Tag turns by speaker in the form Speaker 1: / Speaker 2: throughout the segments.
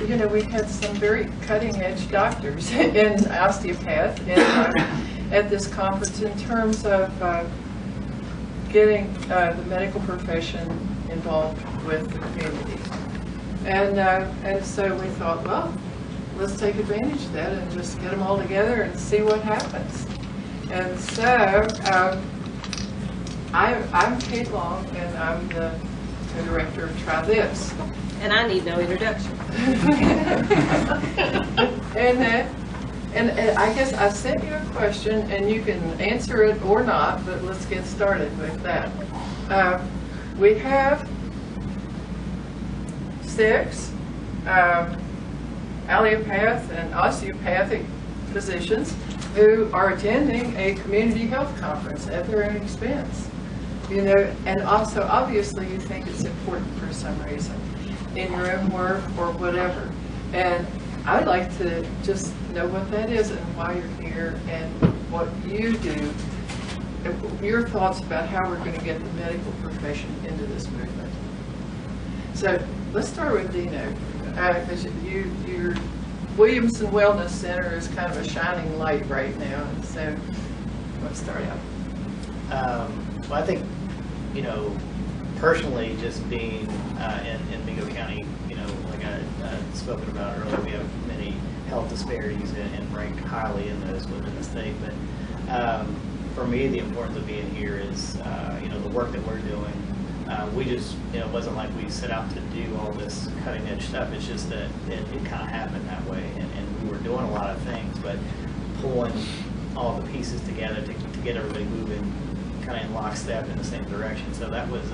Speaker 1: You know, we had some very cutting-edge doctors in osteopath at this conference in terms of getting the medical profession involved with the community. And so we thought, well, let's take advantage of that and just get them all together and see what happens. And so I'm Kate Long, and I'm the director of Try This.
Speaker 2: And I need no introduction.
Speaker 1: And I guess I sent you a question, and you can answer it or not, but let's get started with that. We have 6 allopath and osteopathic physicians who are attending a community health conference at their own expense. You know, and also obviously you think it's important for some reason in your own work or whatever. And I'd like to just know what that is and why you're here and what you do, your thoughts about how we're going to get the medical profession into this movement. So let's start with Dino, because your Williamson Wellness Center is kind of a shining light right now. And so let's start out.
Speaker 3: Well, I think, you know, personally, just being in Mingo County, you know, like I spoken about earlier, we have many health disparities and rank highly in those within the state. But for me, the importance of being here is, you know, the work that we're doing. We just, you know, it wasn't like we set out to do all this cutting edge stuff. It's just that it kind of happened that way. And we were doing a lot of things, but pulling all the pieces together to get everybody moving kind of in lockstep in the same direction. So that was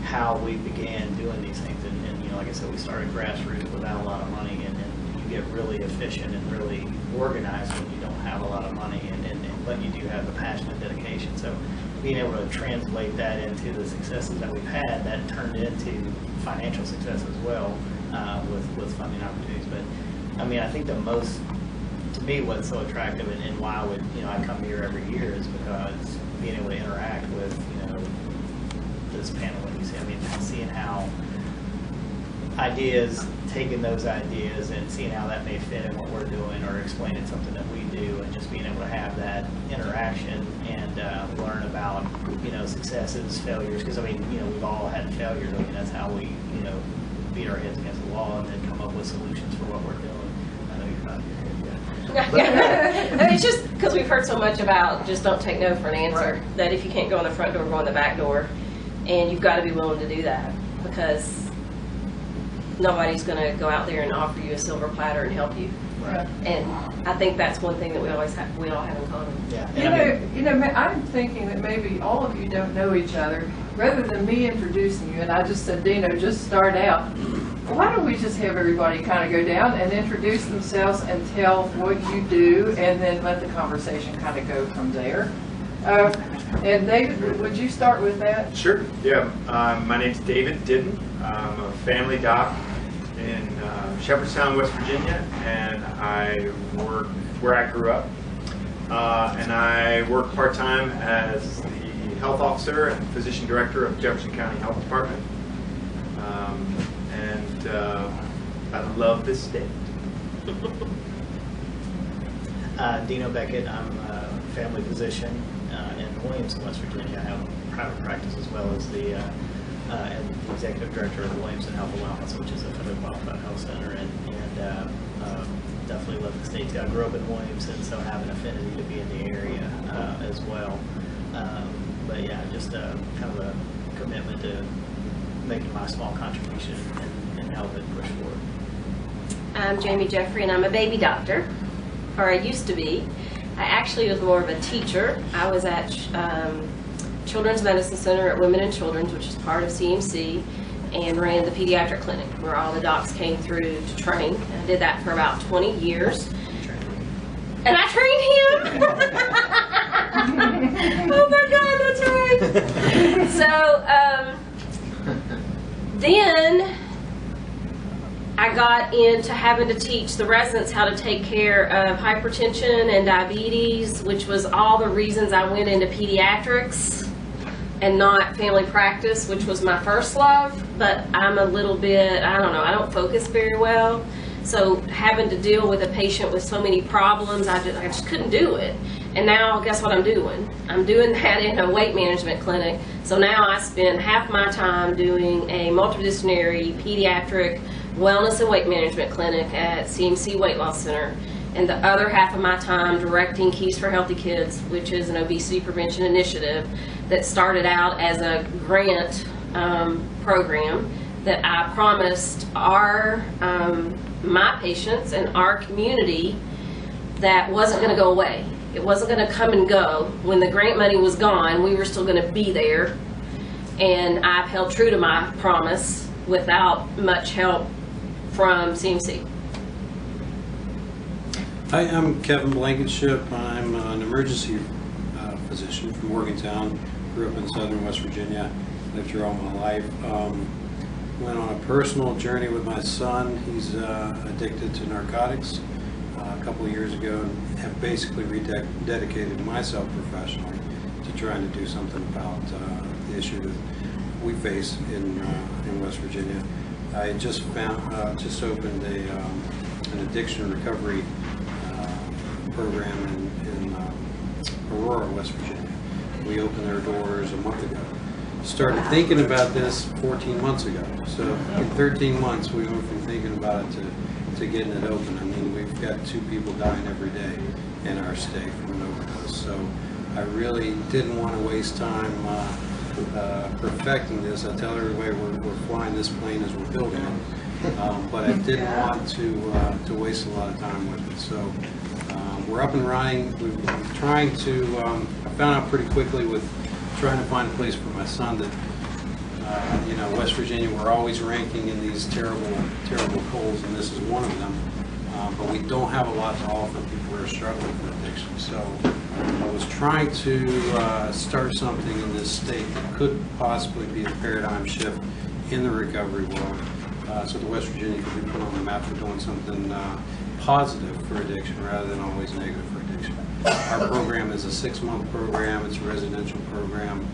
Speaker 3: how we began doing these things. And you know, like I said, we started grassroots without a lot of money, and you get really efficient and really organized when you don't have a lot of money, but you do have the passion and dedication. So being able to translate that into the successes that we've had, that turned into financial success as well with funding opportunities. But I mean, I think the most, to me, what's so attractive and why I would, you know, I come here every year is because being able to interact with, you know, this panel, what you see, I mean, seeing how ideas, taking those ideas and seeing how that may fit in what we're doing or explaining something that we do, and just being able to have that interaction and learn about, you know, successes, failures, because I mean, you know, we've all had failures. I mean, that's how we, you know, beat our heads against the wall and then come up with solutions for what we're doing. I know you're not here yet.
Speaker 2: I mean, it's just because we've heard so much about just don't take no for an answer,
Speaker 1: Right.
Speaker 2: that if you can't go in the front door, go in the back door, and you've got to be willing to do that, because nobody's going to go out there and offer you a silver platter and help you.
Speaker 1: Right.
Speaker 2: And I think that's one thing that we all have in common.
Speaker 3: Yeah.
Speaker 1: You know, I'm thinking that maybe all of you don't know each other. Rather than me introducing you, and I just said, Dino, just start out, why don't we just have everybody kind of go down and introduce themselves and tell what you do, and then let the conversation kind of go from there. And David, would you start with that?
Speaker 4: Sure, yeah. My name's David Didden. I'm a family doc in Shepherdstown, West Virginia, and I work where I grew up. And I work part-time as the health officer and physician director of Jefferson County Health Department. I love this state.
Speaker 3: Dino Beckett, I'm a family physician in Williamson, West Virginia. I have private practice as well as the executive director of the Williamson Health and Wellness, which is a federally qualified health center, and definitely love the state too. I grew up in Williamson, so I have an affinity to be in the area as well. But yeah, just kind of a commitment to making my small contribution and helping push forward.
Speaker 2: I'm Jamie Jeffrey, and I'm a baby doctor, or I used to be. I actually was more of a teacher. I was at Children's Medicine Center at Women and Children's, which is part of CMC, and ran the pediatric clinic where all the docs came through to train. I did that for about 20 years. And I trained him! Oh my God, that's right! So, then I got into having to teach the residents how to take care of hypertension and diabetes, which was all the reasons I went into pediatrics. and not family practice, which was my first love, but I'm a little bit, I don't know, I don't focus very well. So having to deal with a patient with so many problems, I just couldn't do it. And now, guess what I'm doing? I'm doing that in a weight management clinic. So now I spend half my time doing a multidisciplinary pediatric wellness and weight management clinic at CMC Weight Loss Center, and the other half of my time directing Keys for Healthy Kids, which is an obesity prevention initiative that started out as a grant program that I promised my patients and our community that wasn't going to go away. It wasn't going to come and go. When the grant money was gone, we were still going to be there, and I've held true to my promise without much help from CMC.
Speaker 5: Hi, I'm Kevin Blankenship. I'm an emergency physician from Morgantown. Grew up in southern West Virginia. Lived here all my life. Went on a personal journey with my son. He's addicted to narcotics a couple of years ago, and have basically rededicated myself professionally to trying to do something about the issue that we face in West Virginia. I just opened an addiction recovery program in Aurora, West Virginia. We opened their doors a month ago. Started thinking about this 14 months ago. So in 13 months, we went from thinking about it to getting it open. I mean, we've got 2 people dying every day in our state from an overdose. So I really didn't want to waste time perfecting this. I tell everybody we're flying this plane as we're building it. But I didn't want to waste a lot of time with it. So we're up and running. We're trying to, I found out pretty quickly with trying to find a place for my son that, West Virginia, we're always ranking in these terrible polls, and this is one of them. But we don't have a lot to offer people who are struggling with addiction. So I was trying to start something in this state that could possibly be a paradigm shift in the recovery world, so the West Virginia could be put on the map for doing something positive for addiction rather than always negative for addiction. Our program is a 6-month program. It's a residential program.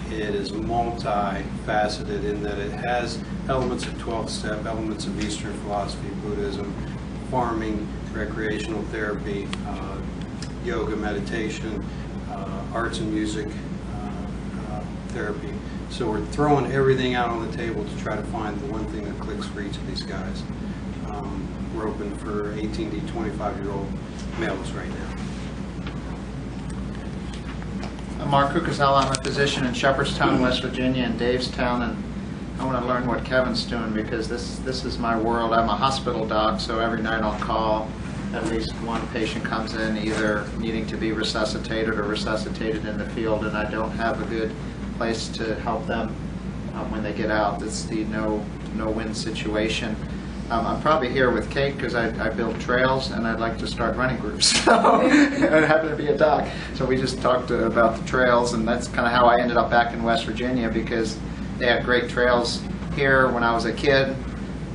Speaker 5: It is multifaceted in that it has elements of 12-step, elements of Eastern philosophy, Buddhism, farming, recreational therapy, yoga, meditation, arts and music therapy. So we're throwing everything out on the table to try to find the one thing that clicks for each of these guys. We're open for 18 to 25-year-old males right now.
Speaker 6: I'm Mark Cucasella. I'm a physician in Shepherdstown, West Virginia, and Davestown, and I want to learn what Kevin's doing because this is my world. I'm a hospital doc, so every night on call, at least one patient comes in either needing to be resuscitated or resuscitated in the field, and I don't have a good place to help them when they get out. It's the no-win situation. I'm probably here with Kate because I build trails and I'd like to start running groups. So I happen to be a doc. So we just talked about the trails, and that's kind of how I ended up back in West Virginia because they had great trails here when I was a kid.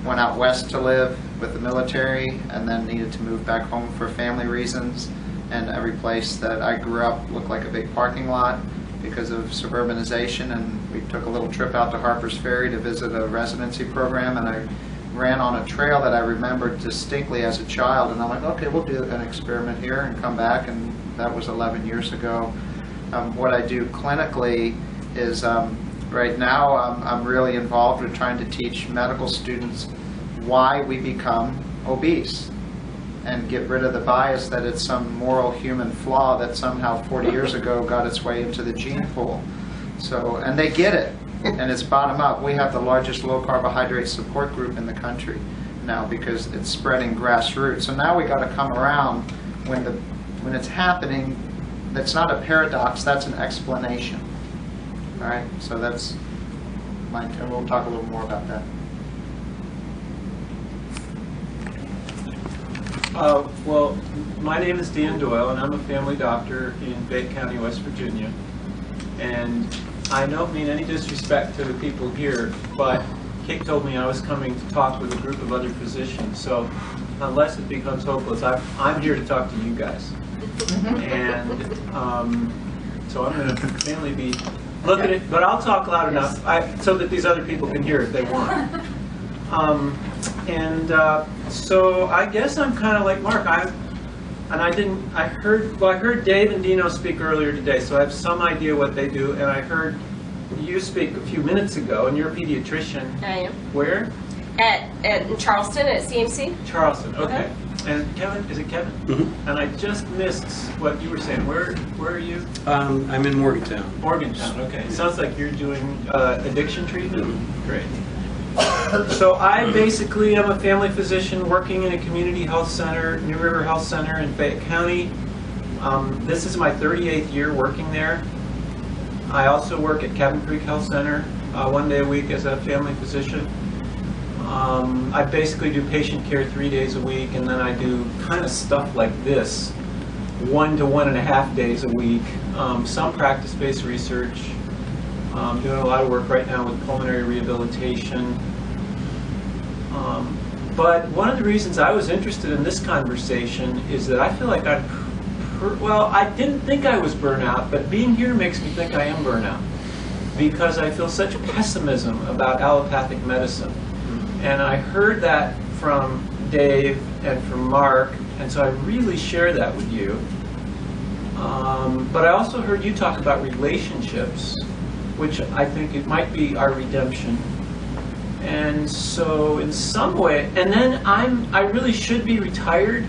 Speaker 6: Went out west to live with the military and then needed to move back home for family reasons. And every place that I grew up looked like a big parking lot because of suburbanization. And we took a little trip out to Harper's Ferry to visit a residency program, and I ran on a trail that I remembered distinctly as a child, and I'm like, okay, we'll do an experiment here and come back, and that was 11 years ago. What I do clinically is right now I'm really involved with trying to teach medical students why we become obese and get rid of the bias that it's some moral human flaw that somehow 40 years ago got its way into the gene pool. So, and they get it. And it's bottom up. We have the largest low carbohydrate support group in the country now because it's spreading grassroots. So now we got to come around when it's happening. That's not a paradox. That's an explanation. All right. So that's my turn. We'll talk a little more about that.
Speaker 7: Well, my name is Dan Doyle, and I'm a family doctor in Bay County, West Virginia. And I don't mean any disrespect to the people here, but Kate told me I was coming to talk with a group of other physicians. So unless it becomes hopeless, I'm here to talk to you guys. And so I'm going to mainly be Look at it, but I'll talk loud enough so that these other people can hear if they want. So I guess I'm kind of like Mark. I heard Dave and Dino speak earlier today, so I have some idea what they do, and I heard you speak a few minutes ago, and you're a pediatrician.
Speaker 2: I am.
Speaker 7: Where?
Speaker 2: In Charleston at CMC.
Speaker 7: Charleston, okay. And Kevin, is it Kevin?
Speaker 5: Mm-hmm.
Speaker 7: And I just missed what you were saying. Where are you?
Speaker 5: I'm in Morgantown.
Speaker 7: Morgantown, okay. Sounds like you're doing addiction treatment? Great. So I basically am a family physician working in a community health center, New River Health Center in Fayette County. This is my 38th year working there. I also work at Cabin Creek Health Center 1 day a week as a family physician. I basically do patient care 3 days a week, and then I do kind of stuff like this 1 to 1.5 days a week. Some practice-based research. Doing a lot of work right now with pulmonary rehabilitation. But one of the reasons I was interested in this conversation is that I feel like I didn't think I was burnout, but being here makes me think I am burnout because I feel such pessimism about allopathic medicine. And I heard that from Dave and from Mark, and so I really share that with you. But I also heard you talk about relationships, which I think it might be our redemption. And so in some way, and then I really should be retired,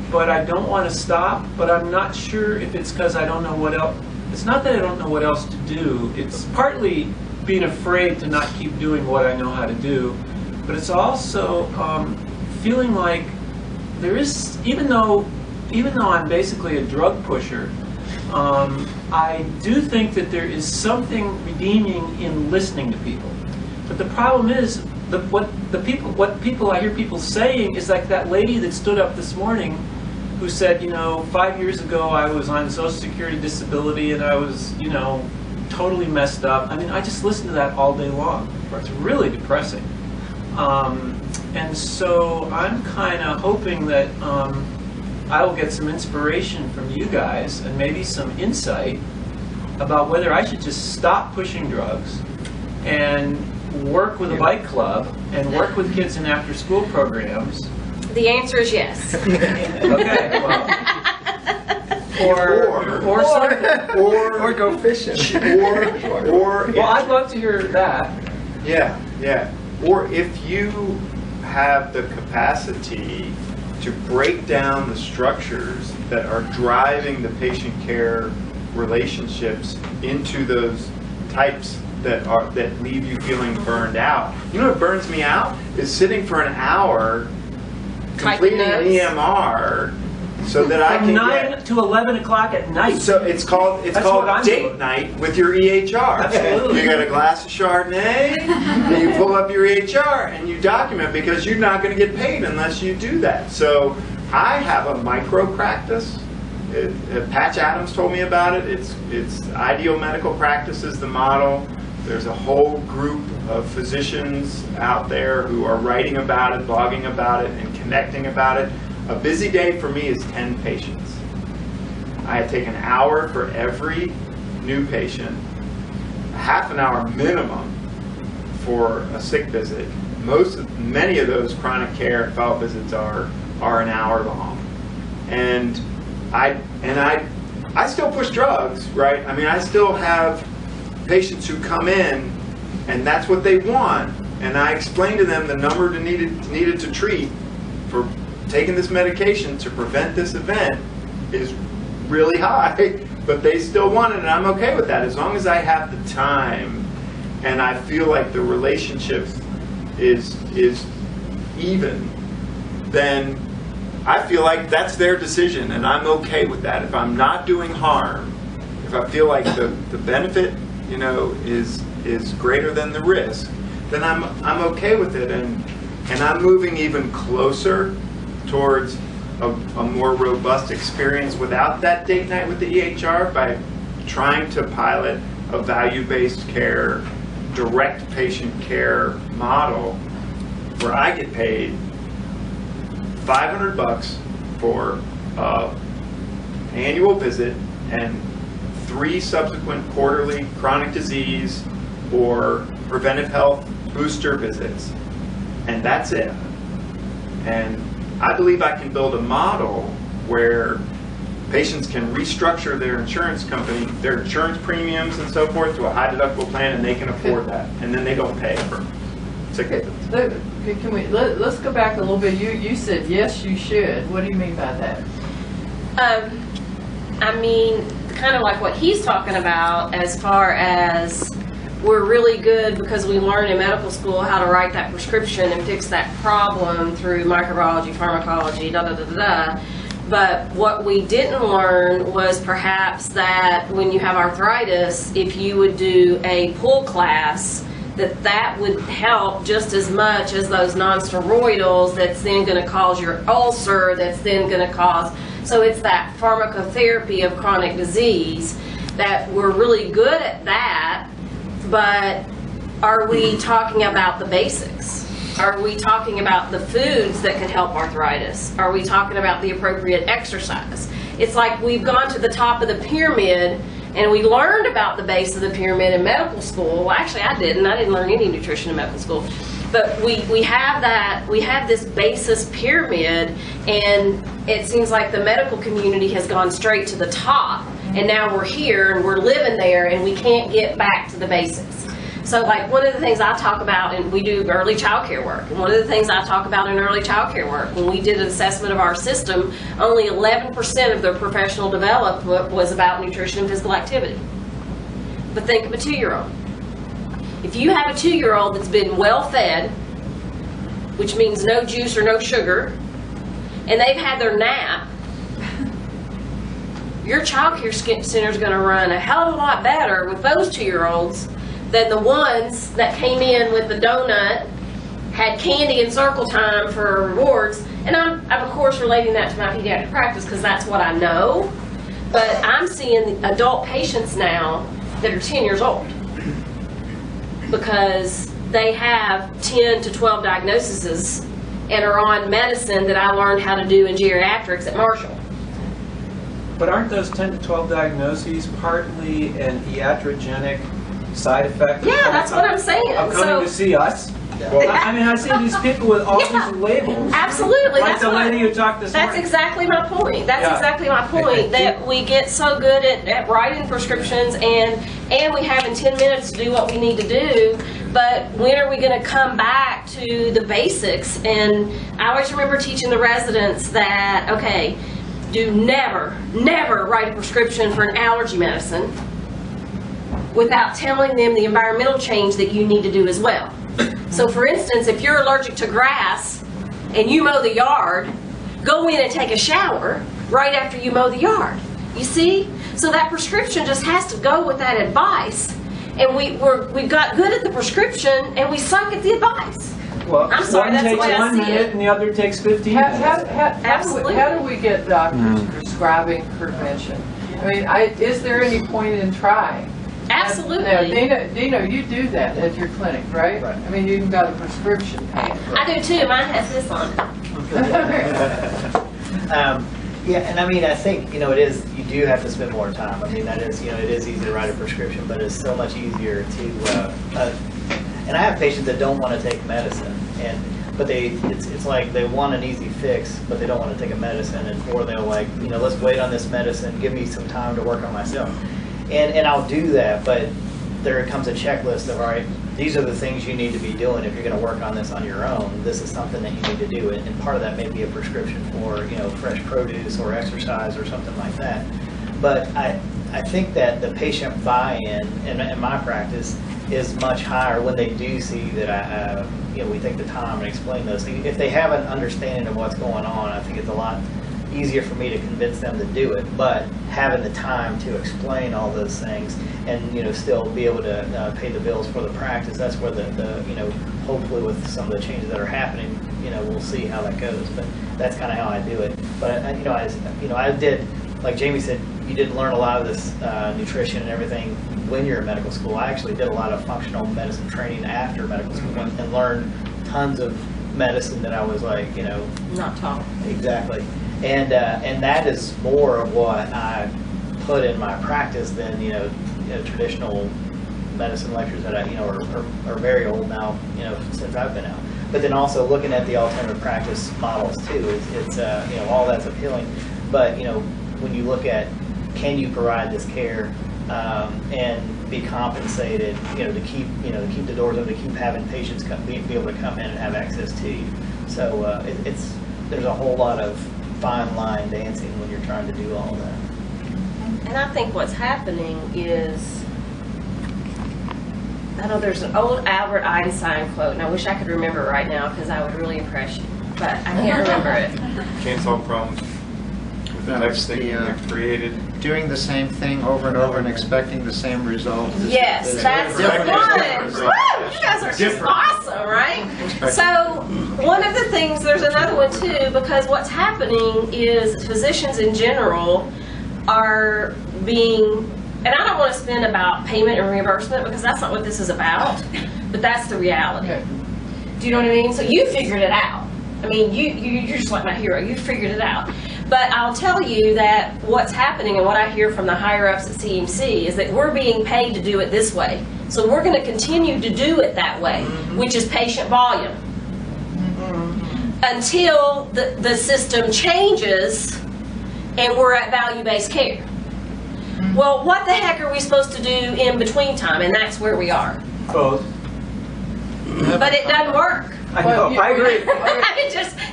Speaker 7: but I don't want to stop, but I'm not sure if it's because I don't know what else. It's not that I don't know what else to do. It's partly being afraid to not keep doing what I know how to do, but it's also feeling like there is, even though I'm basically a drug pusher, I do think that there is something redeeming in listening to people. But the problem is, what I hear people saying is like that lady that stood up this morning who said, 5 years ago I was on Social Security disability and I was, totally messed up. I mean, I just listen to that all day long. It's really depressing. And so I'm kind of hoping that I will get some inspiration from you guys and maybe some insight about whether I should just stop pushing drugs and work with a bike club and work with kids in after-school programs.
Speaker 2: The answer is yes.
Speaker 7: Okay, well, or something.
Speaker 4: Or go fishing.
Speaker 7: Well, I'd love to hear that.
Speaker 4: Yeah. Or if you have the capacity to break down the structures that are driving the patient care relationships into those types that leave you feeling burned out. You know what burns me out? Is sitting for an hour completing an EMR so that I can
Speaker 7: From 9 to 11 o'clock at night.
Speaker 4: So it's called date night with your EHR.
Speaker 7: Absolutely.
Speaker 4: You got a glass of Chardonnay, and you pull up your EHR and you document because you're not going to get paid unless you do that. So I have a micro practice. Patch Adams told me about it. It's Ideal Medical Practice is the model. There's a whole group of physicians out there who are writing about it, blogging about it, and connecting about it. A busy day for me is 10 patients. I take an hour for every new patient, a half an hour minimum for a sick visit. Many of those chronic care and follow visits are an hour long. And I still push drugs, right? I mean, I still have patients who come in and that's what they want. And I explain to them the number needed to treat for taking this medication to prevent this event is really high, but they still want it, and I'm okay with that as long as I have the time and I feel like the relationship is even. Then I feel like that's their decision, and I'm okay with that. If I'm not doing harm, if I feel like the benefit, is greater than the risk, then I'm okay with it, and I'm moving even closer towards a more robust experience without that date night with the EHR by trying to pilot a value-based care, direct patient care model where I get paid $500 for an annual visit and 3 subsequent quarterly chronic disease or preventive health booster visits, and that's it. And I believe I can build a model where patients can restructure their insurance company, their insurance premiums and so forth, to a high deductible plan, and they can afford that, and then they don't pay for sick visits.
Speaker 1: Let's go back a little bit. You said yes, you should. What do you mean by that?
Speaker 2: I mean, kind of like what he's talking about, as far as we're really good because we learn in medical school how to write that prescription and fix that problem through microbiology, pharmacology, da-da-da-da-da. But what we didn't learn was perhaps that when you have arthritis, if you would do a pull class, that would help just as much as those non-steroidals that's then going to cause your ulcer, that's then going to cause... So it's that pharmacotherapy of chronic disease that we're really good at that, but are we talking about the basics? Are we talking about the foods that can help arthritis? Are we talking about the appropriate exercise? It's like we've gone to the top of the pyramid and we learned about the base of the pyramid in medical school. Well, actually I didn't learn any nutrition in medical school. But we have this basis pyramid, and it seems like the medical community has gone straight to the top, and now we're here and we're living there and we can't get back to the basics. So like one of the things I talk about, and we do early child care work, and one of the things I talk about in early child care work, when we did an assessment of our system, only 11% of their professional development was about nutrition and physical activity. But think of a 2-year-old. If you have a 2-year-old that's been well fed, which means no juice or no sugar, and they've had their nap, your child care center is going to run a hell of a lot better with those 2-year-olds than the ones that came in with the donut, had candy and circle time for rewards. And I'm of course relating that to my pediatric practice because that's what I know. But I'm seeing adult patients now that are 10 years old because they have 10 to 12 diagnoses and are on medicine that I learned how to do in geriatrics at Marshall.
Speaker 7: But aren't those 10 to 12 diagnoses partly an iatrogenic side effect?
Speaker 2: Yeah, that's what I'm saying.
Speaker 7: Of coming to see us? I mean, I see these people with all these labels.
Speaker 2: Absolutely.
Speaker 7: Like the lady who talked this morning.
Speaker 2: That's exactly my point. That's exactly my point. That we get so good at writing prescriptions and we have in 10 minutes to do what we need to do. But when are we going to come back to the basics? And I always remember teaching the residents that, okay, do never write a prescription for an allergy medicine without telling them the environmental change that you need to do as well. So for instance, if you're allergic to grass and you mow the yard, go in and take a shower right after you mow the yard. You see? So that prescription just has to go with that advice. And we've got good at the prescription and we suck at the advice.
Speaker 7: Well,
Speaker 2: I'm sorry,
Speaker 7: one
Speaker 2: that's the
Speaker 7: takes
Speaker 2: way I
Speaker 7: 1
Speaker 2: see
Speaker 7: minute
Speaker 2: it.
Speaker 7: and the other takes 15 minutes.
Speaker 2: Absolutely.
Speaker 1: How do we get doctors prescribing prevention? I mean, is there any point in trying?
Speaker 2: Absolutely.
Speaker 1: Now, Dino, you do that at your clinic, right?
Speaker 3: Right.
Speaker 1: I mean, you even got a prescription pad.
Speaker 2: I do too. Mine has this on it.
Speaker 3: Yeah, and I mean, I think, it is, you do have to spend more time. I mean, that is, it is easy to write a prescription, but it's so much easier to, and I have patients that don't want to take medicine, but it's like they want an easy fix, but they don't want to take a medicine, or they'll like, let's wait on this medicine, give me some time to work on myself. And I'll do that, but there comes a checklist of, all right, these are the things you need to be doing if you're going to work on this on your own. This is something that you need to do, and part of that may be a prescription for, fresh produce or exercise or something like that. But I think that the patient buy-in in my practice is much higher when they do see that we take the time and explain those things. If they have an understanding of what's going on, I think it's a lot easier for me to convince them to do it, but having the time to explain all those things and still be able to pay the bills for the practice, that's where the hopefully with some of the changes that are happening, we'll see how that goes. But that's kind of how I do it. But I did, like Jamie said, you didn't learn a lot of this nutrition and everything when you're in medical school. I actually did a lot of functional medicine training after medical school and learned tons of medicine that I was like,
Speaker 2: Not taught.
Speaker 3: Exactly. And that is more of what I put in my practice than traditional medicine lectures that are very old now, since I've been out. But then also looking at the alternative practice models too, it's all that's appealing. But when you look at, can you provide this care and be compensated, to keep the doors open, to keep having patients be able to come in and have access to you. So there's a whole lot of fine line dancing when you're trying to do all of that.
Speaker 2: And I think what's happening is, I know there's an old Albert Einstein quote, and I wish I could remember it right now because I would really impress you, but I can't remember it.
Speaker 4: Can't solve problems with the next thing you created.
Speaker 6: Doing the same thing over and over and expecting the same result.
Speaker 2: Yes, that's the one. Woo! You guys are just awesome, right? So one of the things, there's another one too, because what's happening is physicians in general are being, and I don't want to spin about payment and reimbursement because that's not what this is about, but that's the reality.
Speaker 1: Okay.
Speaker 2: Do you know what I mean? So you figured it out. I mean, you're just like my hero. You figured it out. But I'll tell you that what's happening and what I hear from the higher ups at CMC is that we're being paid to do it this way. So we're going to continue to do it that way, which is patient volume. Until the system changes and we're at value-based care. Well, what the heck are we supposed to do in between time? And that's where we are.
Speaker 7: Both.
Speaker 2: But it doesn't work.
Speaker 7: I know, I agree.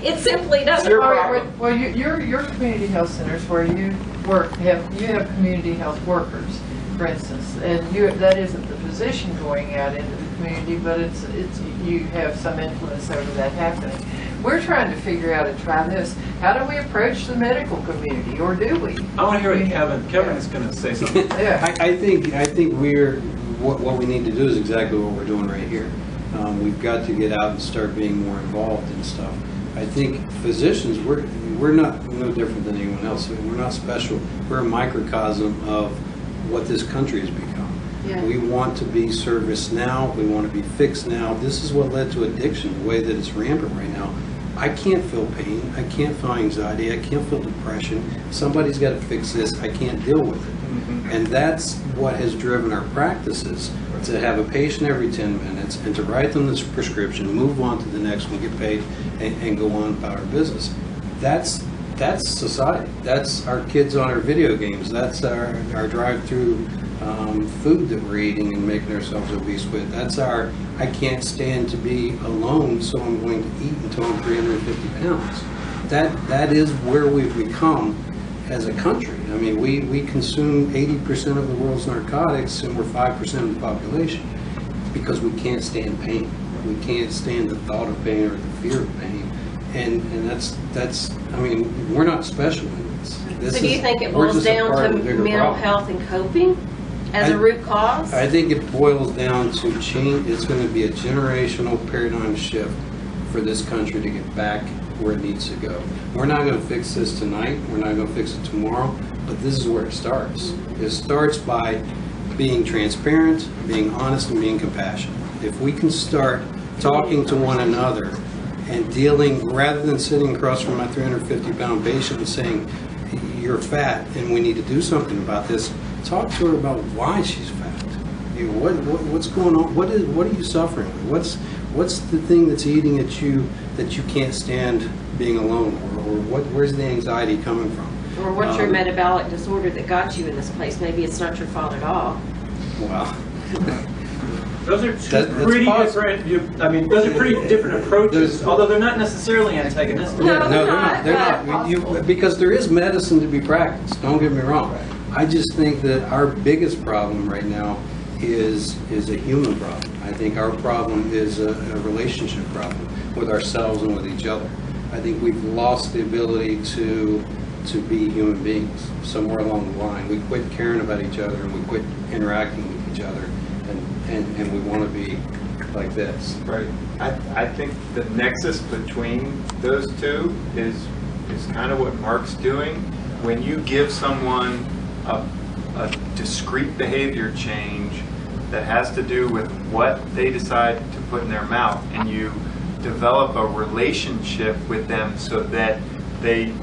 Speaker 2: It simply doesn't
Speaker 7: Your
Speaker 2: work.
Speaker 7: problem.
Speaker 1: Well, your community health centers where you work you have community health workers, for instance, and that isn't the physician going out into the community, but it's you have some influence over that happening. We're trying to figure out and try this. How do we approach the medical community, or do we?
Speaker 7: I want to hear what Kevin is going to say something.
Speaker 1: Yeah.
Speaker 5: I think what we need to do is exactly what we're doing right here. We've got to get out and start being more involved in stuff. I think physicians, we're not no different than anyone else. We're not special. We're a microcosm of what this country has become.
Speaker 1: Yeah.
Speaker 5: We want to be serviced now. We want to be fixed now. This is what led to addiction, the way that it's rampant right now. I can't feel pain. I can't feel anxiety. I can't feel depression. Somebody's got to fix this. I can't deal with it. And that's what has driven our practices, to have a patient every 10 minutes and to write them this prescription, move on to the next one, get paid, and go on about our business. That's society. That's our kids on our video games. That's our drive-through food that we're eating and making ourselves obese with. That's our, I can't stand to be alone, so I'm going to eat until I'm 350 pounds. That is where we've become as a country. I mean, we consume 80% of the world's narcotics, and we're 5% of the population because we can't stand pain. We can't stand the thought of pain or the fear of pain. And that's I mean, we're not special in this.
Speaker 2: So do you think it boils down to mental health and coping as a root cause?
Speaker 5: I think it boils down to change. It's going to be a generational paradigm shift for this country to get back where it needs to go. We're not going to fix this tonight. We're not going to fix it tomorrow. But this is where it starts. It starts by being transparent, being honest, and being compassionate. If we can start talking to one another and dealing, rather than sitting across from my 350-pound patient and saying, you're fat and we need to do something about this, talk to her about why she's fat. You know, what's going on? What are you suffering with? What's the thing that's eating at you that you can't stand being alone, or where's the anxiety coming from?
Speaker 2: Or what's your metabolic disorder that got you in this place? Maybe it's not your fault at all.
Speaker 5: Wow.
Speaker 7: Those are pretty different. I mean, those are pretty different approaches, although they're not necessarily antagonistic.
Speaker 2: No,
Speaker 5: No, they're not. Because there is medicine to be practiced. Don't get me wrong. I just think that our biggest problem right now is a human problem. I think our problem is a relationship problem with ourselves and with each other. I think we've lost the ability to be human beings somewhere along the line. We quit caring about each other and we quit interacting with each other, and we want to be like this.
Speaker 4: Right. I think the nexus between those two is kind of what Mark's doing. When you give someone a discrete behavior change that has to do with what they decide to put in their mouth, and you develop a relationship with them so that they've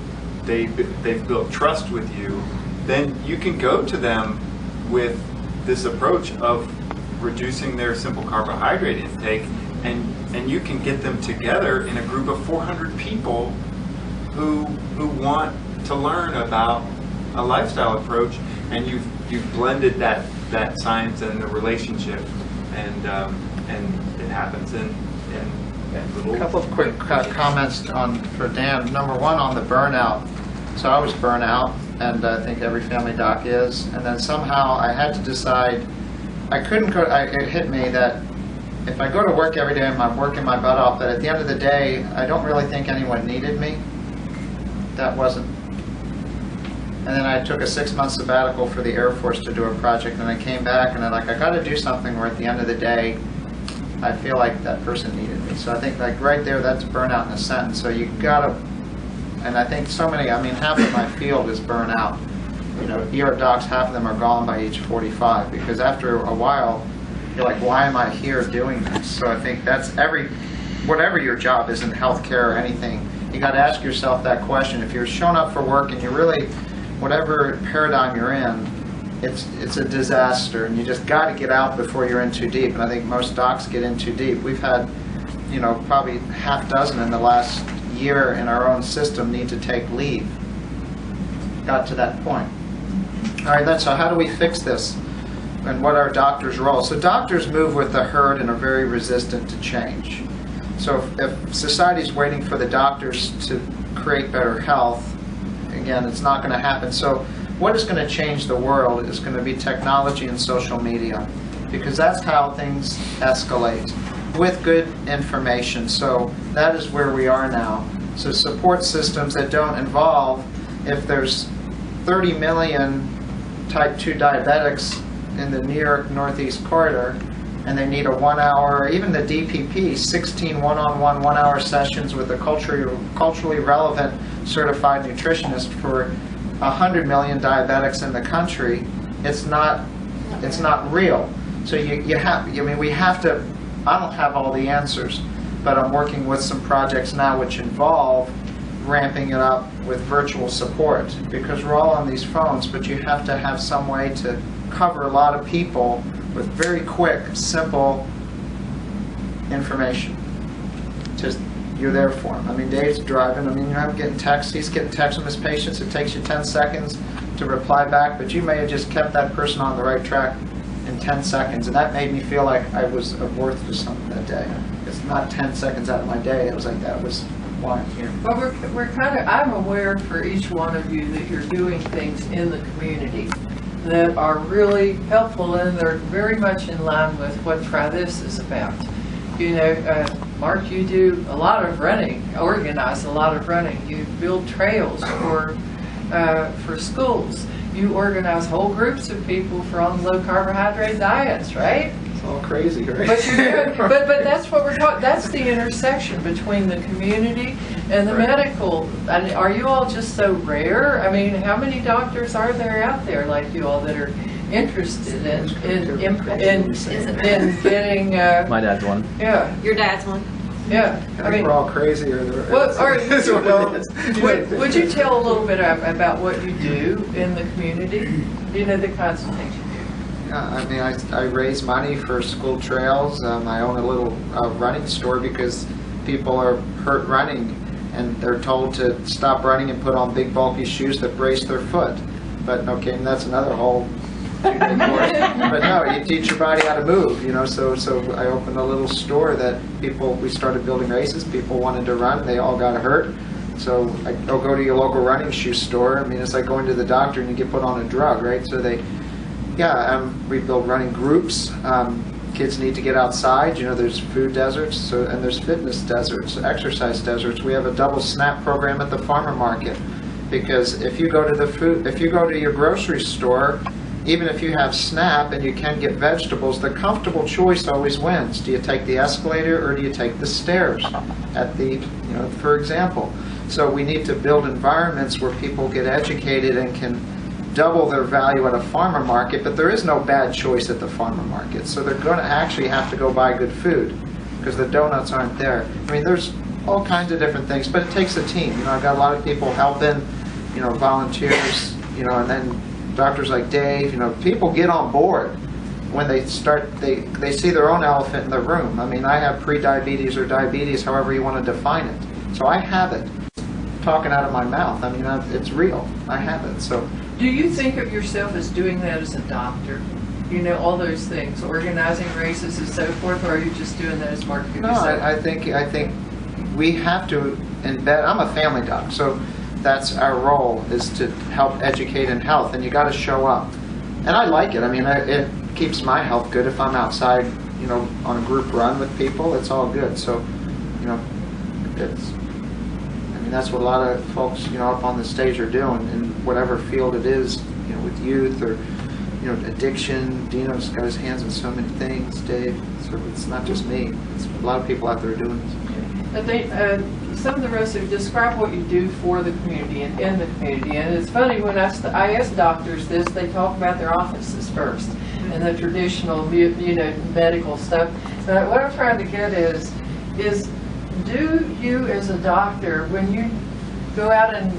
Speaker 4: built trust with you, then you can go to them with this approach of reducing their simple carbohydrate intake, and you can get them together in a group of 400 people who want to learn about a lifestyle approach, and you've blended that science and the relationship, and it happens in
Speaker 6: A couple of quick comments for Dan. Number one, on the burnout. So I was burnt out, and I think every family doc is. And then somehow I had to decide, I couldn't go, it hit me that if I go to work every day and I'm working my butt off, that at the end of the day, I don't really think anyone needed me. That wasn't. And then I took a 6-month sabbatical for the Air Force to do a project, and I came back and I got to do something where at the end of the day, I feel like that person needed me. So I think like right there, that's burnout in a sentence. So you gotta, and I think so many, I mean, half of my field is burnout. You know, ER docs, half of them are gone by age 45, because after a while, you're like, why am I here doing this? So I think that's whatever your job is in healthcare or anything, you gotta ask yourself that question. If you're showing up for work and you're really, whatever paradigm you're in, it's a disaster, and you just got to get out before you're in too deep. And I think most docs get in too deep. We've had, you know, probably half dozen in the last year in our own system need to take leave. Got to that point. All right, then, so how do we fix this? And what are doctors' roles? So doctors move with the herd and are very resistant to change. So if society's waiting for the doctors to create better health, again, it's not going to happen. So what is going to change the world is going to be technology and social media, because that's how things escalate, with good information. So that is where we are now. So support systems that don't involve, if there's 30 million type 2 diabetics in the New York Northeast corridor, and they need a 1 hour, even the DPP, 16 one-on-one 1 hour sessions with a culturally relevant certified nutritionist for 100 million diabetics in the country, it's not real. So you have, I mean, we have to, I don't have all the answers, but I'm working with some projects now which involve ramping it up with virtual support, because we're all on these phones, but you have to have some way to cover a lot of people with very quick, simple information. Just, you're there for him. I mean, Dave's driving. I mean, I'm getting texts. He's getting texts from his patients. It takes you 10 seconds to reply back, but you may have just kept that person on the right track in 10 seconds, and that made me feel like I was of worth to something that day. It's not 10 seconds out of my day. It was like, that was why I'm here.
Speaker 1: Well, we're kind of, I'm aware for each one of you that you're doing things in the community that are really helpful, and they're very much in line with what Try This is about. You know, Mark, you do a lot of running, organize a lot of running. You build trails for schools. You organize whole groups of people for on low carbohydrate diets, right?
Speaker 6: It's all crazy, right?
Speaker 1: But you're doing, but that's what we're talking. That's the intersection between the community and the medical. And are you all just so rare? I mean, how many doctors are there out there like you all that are interested in getting?
Speaker 8: My dad's one.
Speaker 1: Yeah.
Speaker 2: Your dad's one.
Speaker 1: Yeah.
Speaker 6: I mean, we're all crazy, or
Speaker 1: would you tell a little bit about what you do in the community? You know, the kinds of things you do.
Speaker 6: Yeah, I mean, I raise money for school trails. I own a little running store because people are hurt running, and they're told to stop running and put on big bulky shoes that brace their foot. But okay, and that's another whole but no, you teach your body how to move, you know, so I opened a little store that we started building races, people wanted to run, they all got hurt, so I'll go to your local running shoe store. I mean, it's like going to the doctor and you get put on a drug, right? So we build running groups. Kids need to get outside, you know, there's food deserts, and there's fitness deserts, exercise deserts. We have a double SNAP program at the farmer market, because if you go to your grocery store, even if you have SNAP and you can get vegetables, the comfortable choice always wins. Do you take the escalator or do you take the stairs for example? So we need to build environments where people get educated and can double their value at a farmer market, but there is no bad choice at the farmer market. So they're going to actually have to go buy good food because the donuts aren't there. I mean, there's all kinds of different things, but it takes a team. You know, I've got a lot of people helping, you know, volunteers, you know, and then doctors like Dave, you know, people get on board when they start, they see their own elephant in the room. I mean, I have pre-diabetes or diabetes, however you want to define it. So I have it talking out of my mouth. I mean, it's real. I have it. So.
Speaker 1: Do you think of yourself as doing that as a doctor? You know, all those things, organizing races and so forth, or are you just doing that as Mark Kukas?
Speaker 6: No, I think we have to embed. I'm a family doc, so that's our role, is to help educate in health, and you got to show up. And I like it. I mean, it keeps my health good. If I'm outside, you know, on a group run with people, it's all good. So, you know, I mean, that's what a lot of folks, you know, up on the stage are doing in whatever field it is, you know, with youth or, you know, addiction. Dino's got his hands in so many things, Dave. So it's not just me. It's a lot of people out there doing this.
Speaker 1: Some of the rest of you describe what you do for the community and in the community. And it's funny, when I ask doctors this, they talk about their offices first and the traditional, you know, medical stuff. But what I'm trying to get is do you as a doctor, when you go out and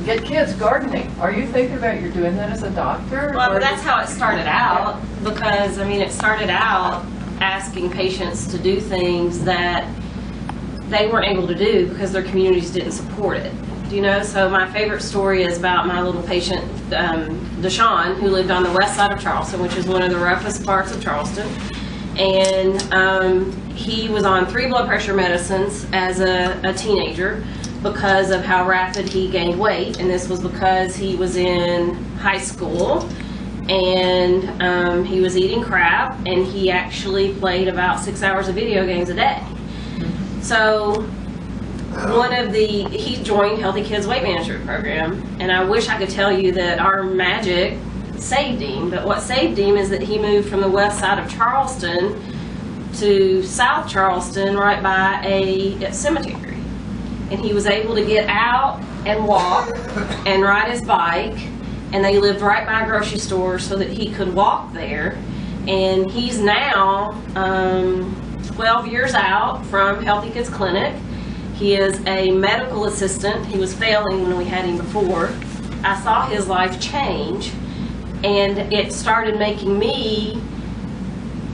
Speaker 1: get kids gardening, are you thinking about you're doing that as a doctor?
Speaker 2: Well, but that's how it started out, because, I mean, it started out asking patients to do things that they weren't able to do because their communities didn't support it. You know, so my favorite story is about my little patient, Deshaun, who lived on the west side of Charleston, which is one of the roughest parts of Charleston. And he was on 3 blood pressure medicines as a teenager because of how rapid he gained weight, and this was because he was in high school and he was eating crap, and he actually played about 6 hours of video games a day. So he joined Healthy Kids Weight Management Program, and I wish I could tell you that our magic saved him, but what saved him is that he moved from the west side of Charleston to South Charleston, right by a cemetery. And he was able to get out and walk and ride his bike, and they lived right by a grocery store so that he could walk there. And he's now 12 years out from Healthy Kids Clinic. He is a medical assistant. He was failing when we had him before. I saw his life change, and it started making me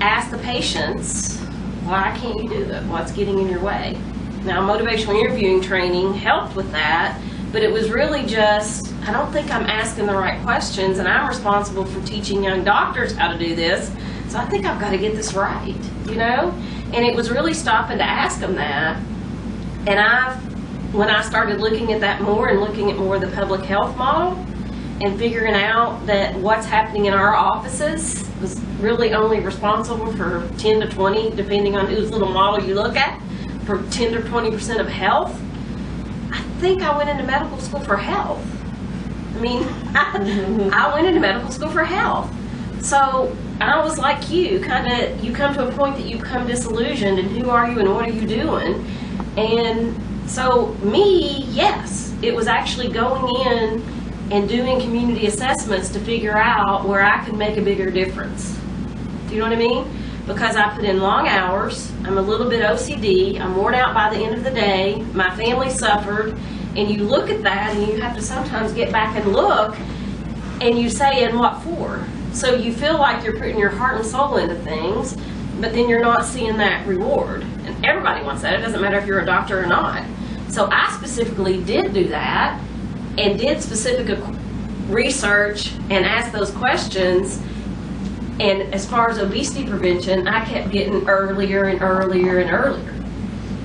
Speaker 2: ask the patients, why can't you do that? What's getting in your way? Now, motivational interviewing training helped with that, but it was really just, I don't think I'm asking the right questions, and I'm responsible for teaching young doctors how to do this, so I think I've got to get this right, you know? And it was really stopping to ask them that. And when I started looking at that more and looking at more of the public health model and figuring out that what's happening in our offices was really only responsible for 10 to 20, depending on whose little model you look at, for 10 to 20% of health, I think I went into medical school for health. I mean, I went into medical school for health. So I was like you come to a point that you become disillusioned, and who are you and what are you doing? And so me, yes, it was actually going in and doing community assessments to figure out where I could make a bigger difference. Do you know what I mean? Because I put in long hours, I'm a little bit OCD, I'm worn out by the end of the day, my family suffered, and you look at that and you have to sometimes get back and look, and you say, and what for? So you feel like you're putting your heart and soul into things, but then you're not seeing that reward. And everybody wants that. It doesn't matter if you're a doctor or not. So I specifically did do that and did specific research and asked those questions. And as far as obesity prevention, I kept getting earlier and earlier and earlier.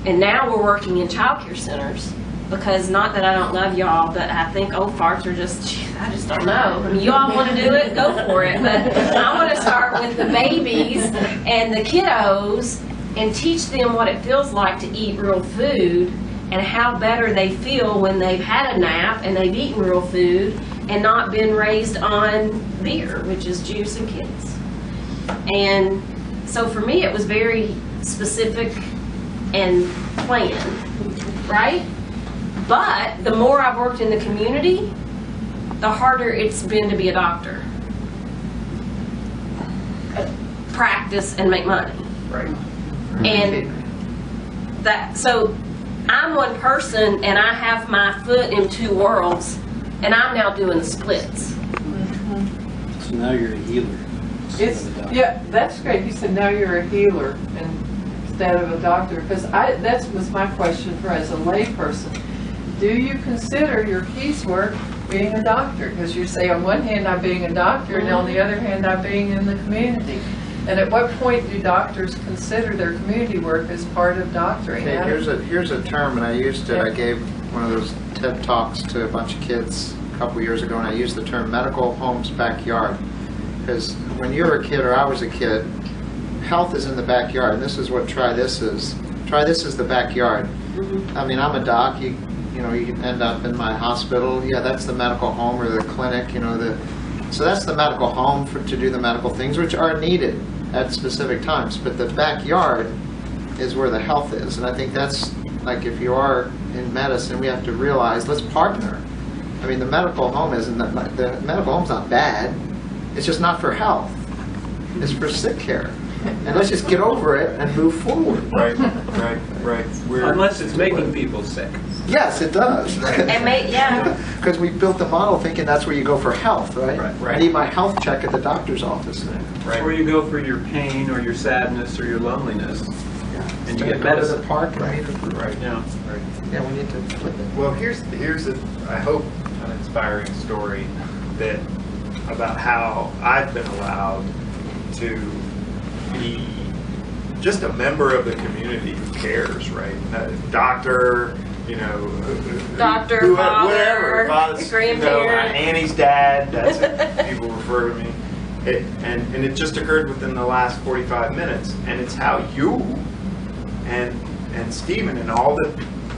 Speaker 2: And now we're working in child care centers, because not that I don't love y'all, but I think old farts are just, I just don't know. I mean, you all want to do it, go for it. But I want to start with the babies and the kiddos and teach them what it feels like to eat real food and how better they feel when they've had a nap and they've eaten real food and not been raised on beer, which is juice and kids. And so for me, it was very specific and planned, right? But the more I've worked in the community, the harder it's been to be a doctor. Practice and make money.
Speaker 1: Right.
Speaker 2: And that, so I'm one person and I have my foot in two worlds, and I'm now doing the splits.
Speaker 5: So now you're a healer.
Speaker 1: It's, yeah, that's great. You said now you're a healer instead of a doctor, because that was my question for as a layperson. Do you consider your piecework being a doctor? Because you say on one hand I'm being a doctor, and on the other hand I'm being in the community. And at what point do doctors consider their community work as part of doctoring?
Speaker 6: Okay, here's a term, and I used it. I gave one of those TED Talks to a bunch of kids a couple years ago, and I used the term medical home's backyard. Because when you were a kid, or I was a kid, health is in the backyard, and this is what Try This is. Try This is the backyard. I mean, I'm a doc. You can end up in my hospital. Yeah, that's the medical home or the clinic. So that's the medical home to do the medical things which are needed at specific times. But the backyard is where the health is, and I think that's like if you are in medicine, we have to realize let's partner. I mean, the medical home medical home's not bad. It's just not for health. It's for sick care. And let's just get over it and move forward.
Speaker 4: Right.
Speaker 7: Unless it's making people sick.
Speaker 6: Yes, it does.
Speaker 2: Yeah.
Speaker 6: Because we built the model thinking that's where you go for health, right?
Speaker 4: Right.
Speaker 6: I need my health check at the doctor's office.
Speaker 4: Right.
Speaker 7: Or you go for your pain or your sadness or your loneliness. And you get
Speaker 6: go to
Speaker 7: medicine.
Speaker 6: the park.
Speaker 4: Right.
Speaker 7: Yeah.
Speaker 6: Yeah, we need to flip it.
Speaker 4: Well, here's I hope an inspiring story about how I've been allowed to be just a member of the community who cares, right? Doctor,
Speaker 2: Doctor, father,
Speaker 4: whatever,
Speaker 2: grandparent.
Speaker 4: Annie's dad. That's what people refer to me. And it just occurred within the last 45 minutes, and it's how you and Stephen and all the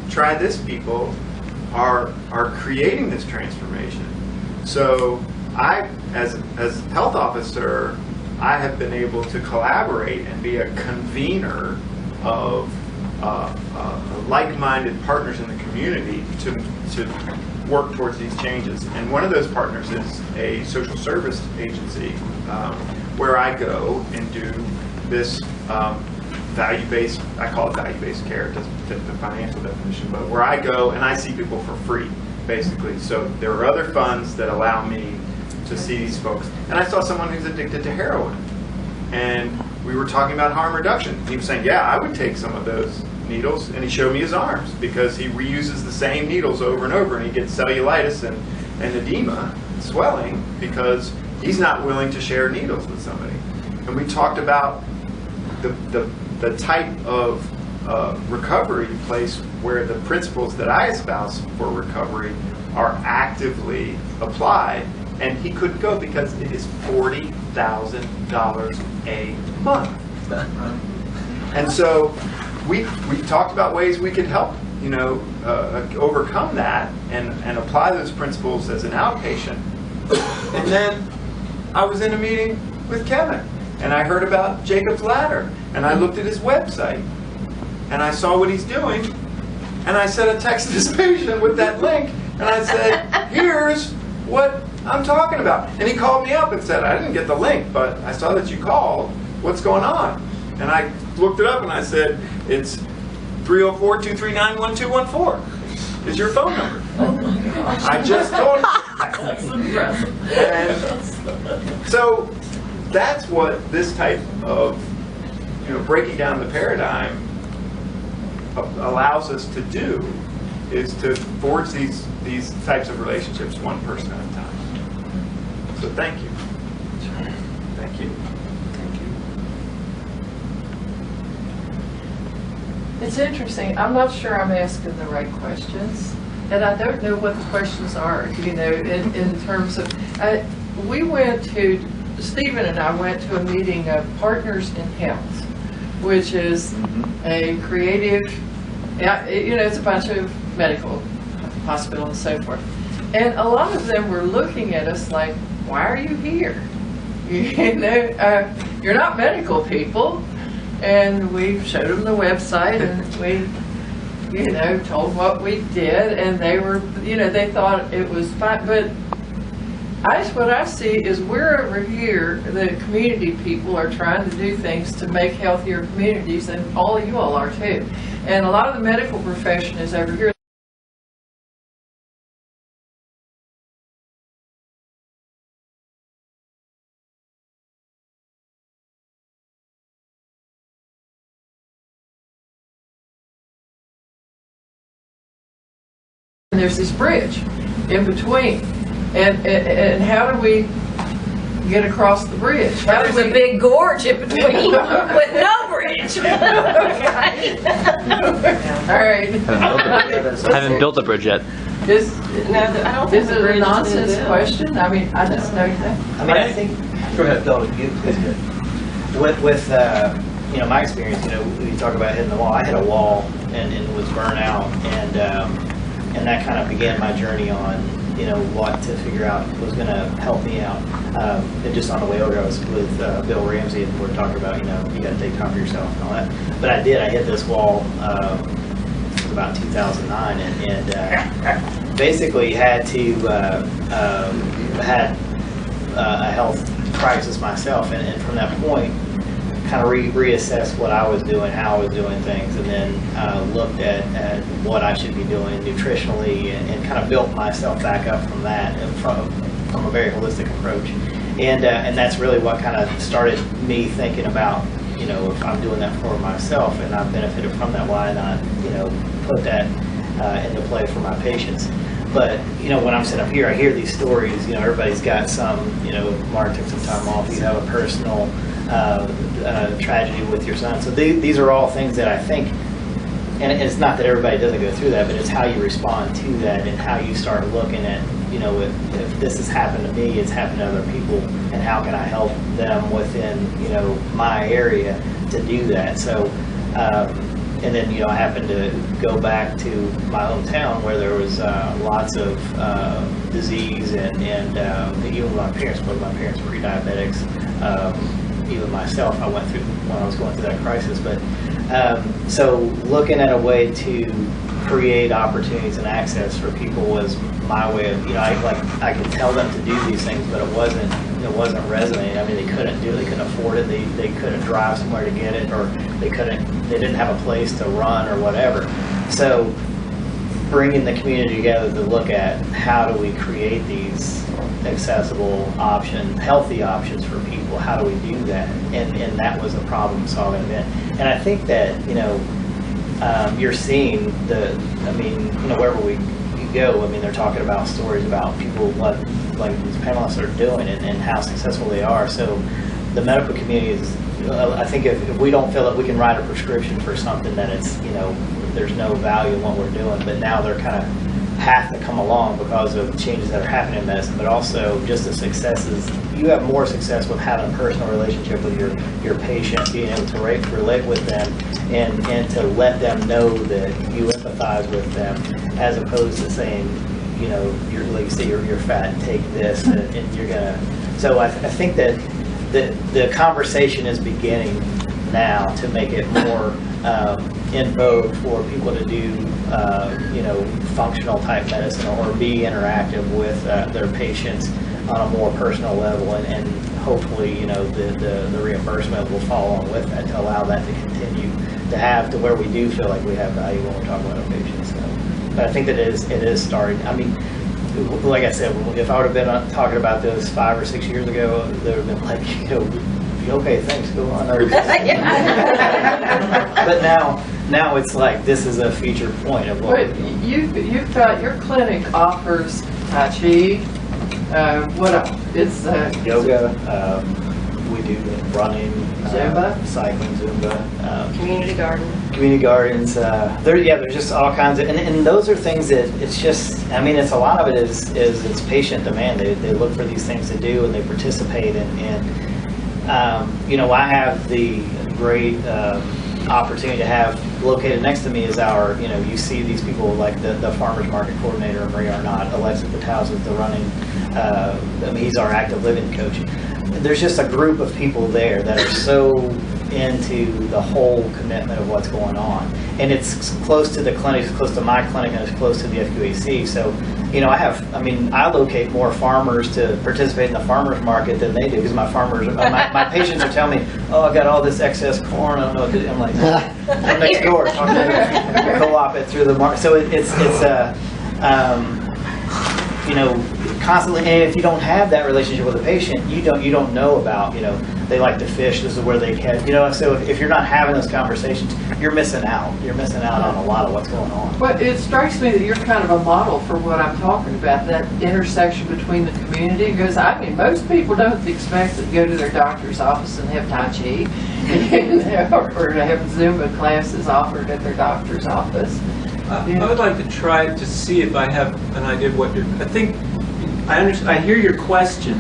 Speaker 4: Try This people are creating this transformation. So I, as a health officer, I have been able to collaborate and be a convener of like-minded partners in the community to work towards these changes. And one of those partners is a social service agency where I go and do this value-based, I call it value-based care, it doesn't fit the financial definition, but where I go and I see people for free, basically. So there are other funds that allow me to see these folks. And I saw someone who's addicted to heroin. And we were talking about harm reduction. He was saying, yeah, I would take some of those needles. And he showed me his arms because he reuses the same needles over and over. And he gets cellulitis and edema, swelling, because he's not willing to share needles with somebody. And we talked about the type of recovery place where the principles that I espouse for recovery are actively applied. And he couldn't go because it is $40,000 a month. And so we talked about ways we could help, overcome that and apply those principles as an outpatient. And then I was in a meeting with Kevin, and I heard about Jacob's Ladder, and I looked at his website, and I saw what he's doing, and I sent a text to this patient with that link, and I said, here's what I'm talking about. And he called me up and said, I didn't get the link, but I saw that you called. What's going on? And I looked it up and I said, it's 304-239-1214 is your phone number. I just told him.
Speaker 1: That's impressive.
Speaker 4: And so that's what this type of breaking down the paradigm allows us to do, is to forge these types of relationships one person at a time. So thank you. Thank you. Thank you.
Speaker 1: It's interesting. I'm not sure I'm asking the right questions, and I don't know what the questions are, in terms of, Stephen and I went to a meeting of Partners in Health, which is a creative, it's a bunch of medical hospitals and so forth. And a lot of them were looking at us like, why are you here? You're not medical people. And we showed them the website, and we, told what we did, and they were, they thought it was fine. But what I see is we're over here, the community people are trying to do things to make healthier communities, and all of you all are too. And a lot of the medical profession is over here. And there's this bridge in between. And how do we get across the bridge? How do
Speaker 2: There's a big gorge in between with no bridge.
Speaker 1: All right.
Speaker 8: Haven't built the bridge yet.
Speaker 1: Is,
Speaker 2: No, I don't think
Speaker 1: is
Speaker 2: the
Speaker 1: it
Speaker 2: bridge
Speaker 1: a
Speaker 2: is
Speaker 1: nonsense
Speaker 2: built.
Speaker 1: question? I mean, I just don't think.
Speaker 3: I mean, I think.
Speaker 7: Go ahead.
Speaker 3: Bill, with you know, my experience, you know, we talk about hitting the wall. I hit a wall and was burnt out, and that kind of began my journey on, you know, what to figure out was going to help me out. And just on the way over, I was with Bill Ramsey, and we're talking about, you know, you got to take time for yourself and all that. But I did. I hit this wall. It was about 2009, and basically had to had a health crisis myself, and from that point, kind of reassessed what I was doing, how I was doing things, and then looked at what I should be doing nutritionally, and kind of built myself back up from that, and from a very holistic approach. And that's really what kind of started me thinking about, you know, if I'm doing that for myself and I've benefited from that, why not, you know, put that into play for my patients. But, you know, when I'm sitting up here, I hear these stories, you know, everybody's got some, you know, Mark took some time off, you have a personal tragedy with your son. So these are all things that I think, and it's not that everybody doesn't go through that, but it's how you respond to that and how you start looking at, you know, if this has happened to me, it's happened to other people, and how can I help them within, you know, my area to do that. So, and then, you know, I happened to go back to my hometown where there was lots of disease, and even my parents, both my parents were pre-diabetics. Even myself, I went through when I was going through that crisis. But so looking at a way to create opportunities and access for people was my way of, you know, I could tell them to do these things, but it wasn't resonating. I mean, they couldn't do it, they couldn't afford it, they couldn't drive somewhere to get it, or they didn't have a place to run or whatever. So bringing the community together to look at how do we create these accessible options, healthy options for people, how do we do that? And that was a problem solving event. And I think that, you know, you're seeing I mean, you know, wherever you go, I mean, they're talking about stories about people, what like these panelists are doing, and how successful they are. So the medical community is, I think if we don't feel that we can write a prescription for something that it's, you know, there's no value in what we're doing, but now they're kind of have to come along because of changes that are happening in medicine, but also just the successes. You have more success with having a personal relationship with your patient, being able to relate with them, and to let them know that you empathize with them, as opposed to saying, you know, like you say, you're fat, take this, and you're gonna. So I think that the conversation is beginning now to make it more in vogue for people to do, you know, functional type medicine, or be interactive with their patients on a more personal level, and hopefully, you know, the reimbursement will follow along with that to allow that to continue to have to where we do feel like we have value when we're talking about our patients. So, but I think that it is starting. I mean, like I said, if I would have been talking about this 5 or 6 years ago, there would have been like, you know, okay, thanks, go on. But now it's like this is a feature point of what.
Speaker 1: But you've got your clinic offers Tai Chi. What else? It's
Speaker 3: Yoga. We do running,
Speaker 1: Zumba?
Speaker 3: cycling, Zumba,
Speaker 2: Community garden.
Speaker 3: community gardens. There's just all kinds of, and those are things that it's just. I mean, it's a lot of it is it's patient demand. They look for these things to do, and they participate in. You know, I have the great opportunity to have located next to me is our, you know, you see these people like the farmers market coordinator, Marie Arnott, Alexis Pataus is the running, I mean, he's our active living coach. There's just a group of people there that are so into the whole commitment of what's going on. And it's close to the clinic, it's close to my clinic, and it's close to the FQAC. So, you know, I locate more farmers to participate in the farmers market than they do, because my farmers, my patients are telling me, oh, I got all this excess corn, I don't know what to do. I'm like, I'm next door, talking to co-op it through the market. So it's you know, constantly, and if you don't have that relationship with the patient, you don't know about, you know, they like to fish, this is where they catch, so if you're not having those conversations, you're missing out. You're missing out on a lot of what's going on.
Speaker 1: Well, it strikes me that you're kind of a model for what I'm talking about, that intersection between the community, because I mean, most people don't expect to go to their doctor's office and have Tai Chi, or to have Zumba classes offered at their doctor's office.
Speaker 7: I would like to try to see if I have an idea of what you're, I hear your question,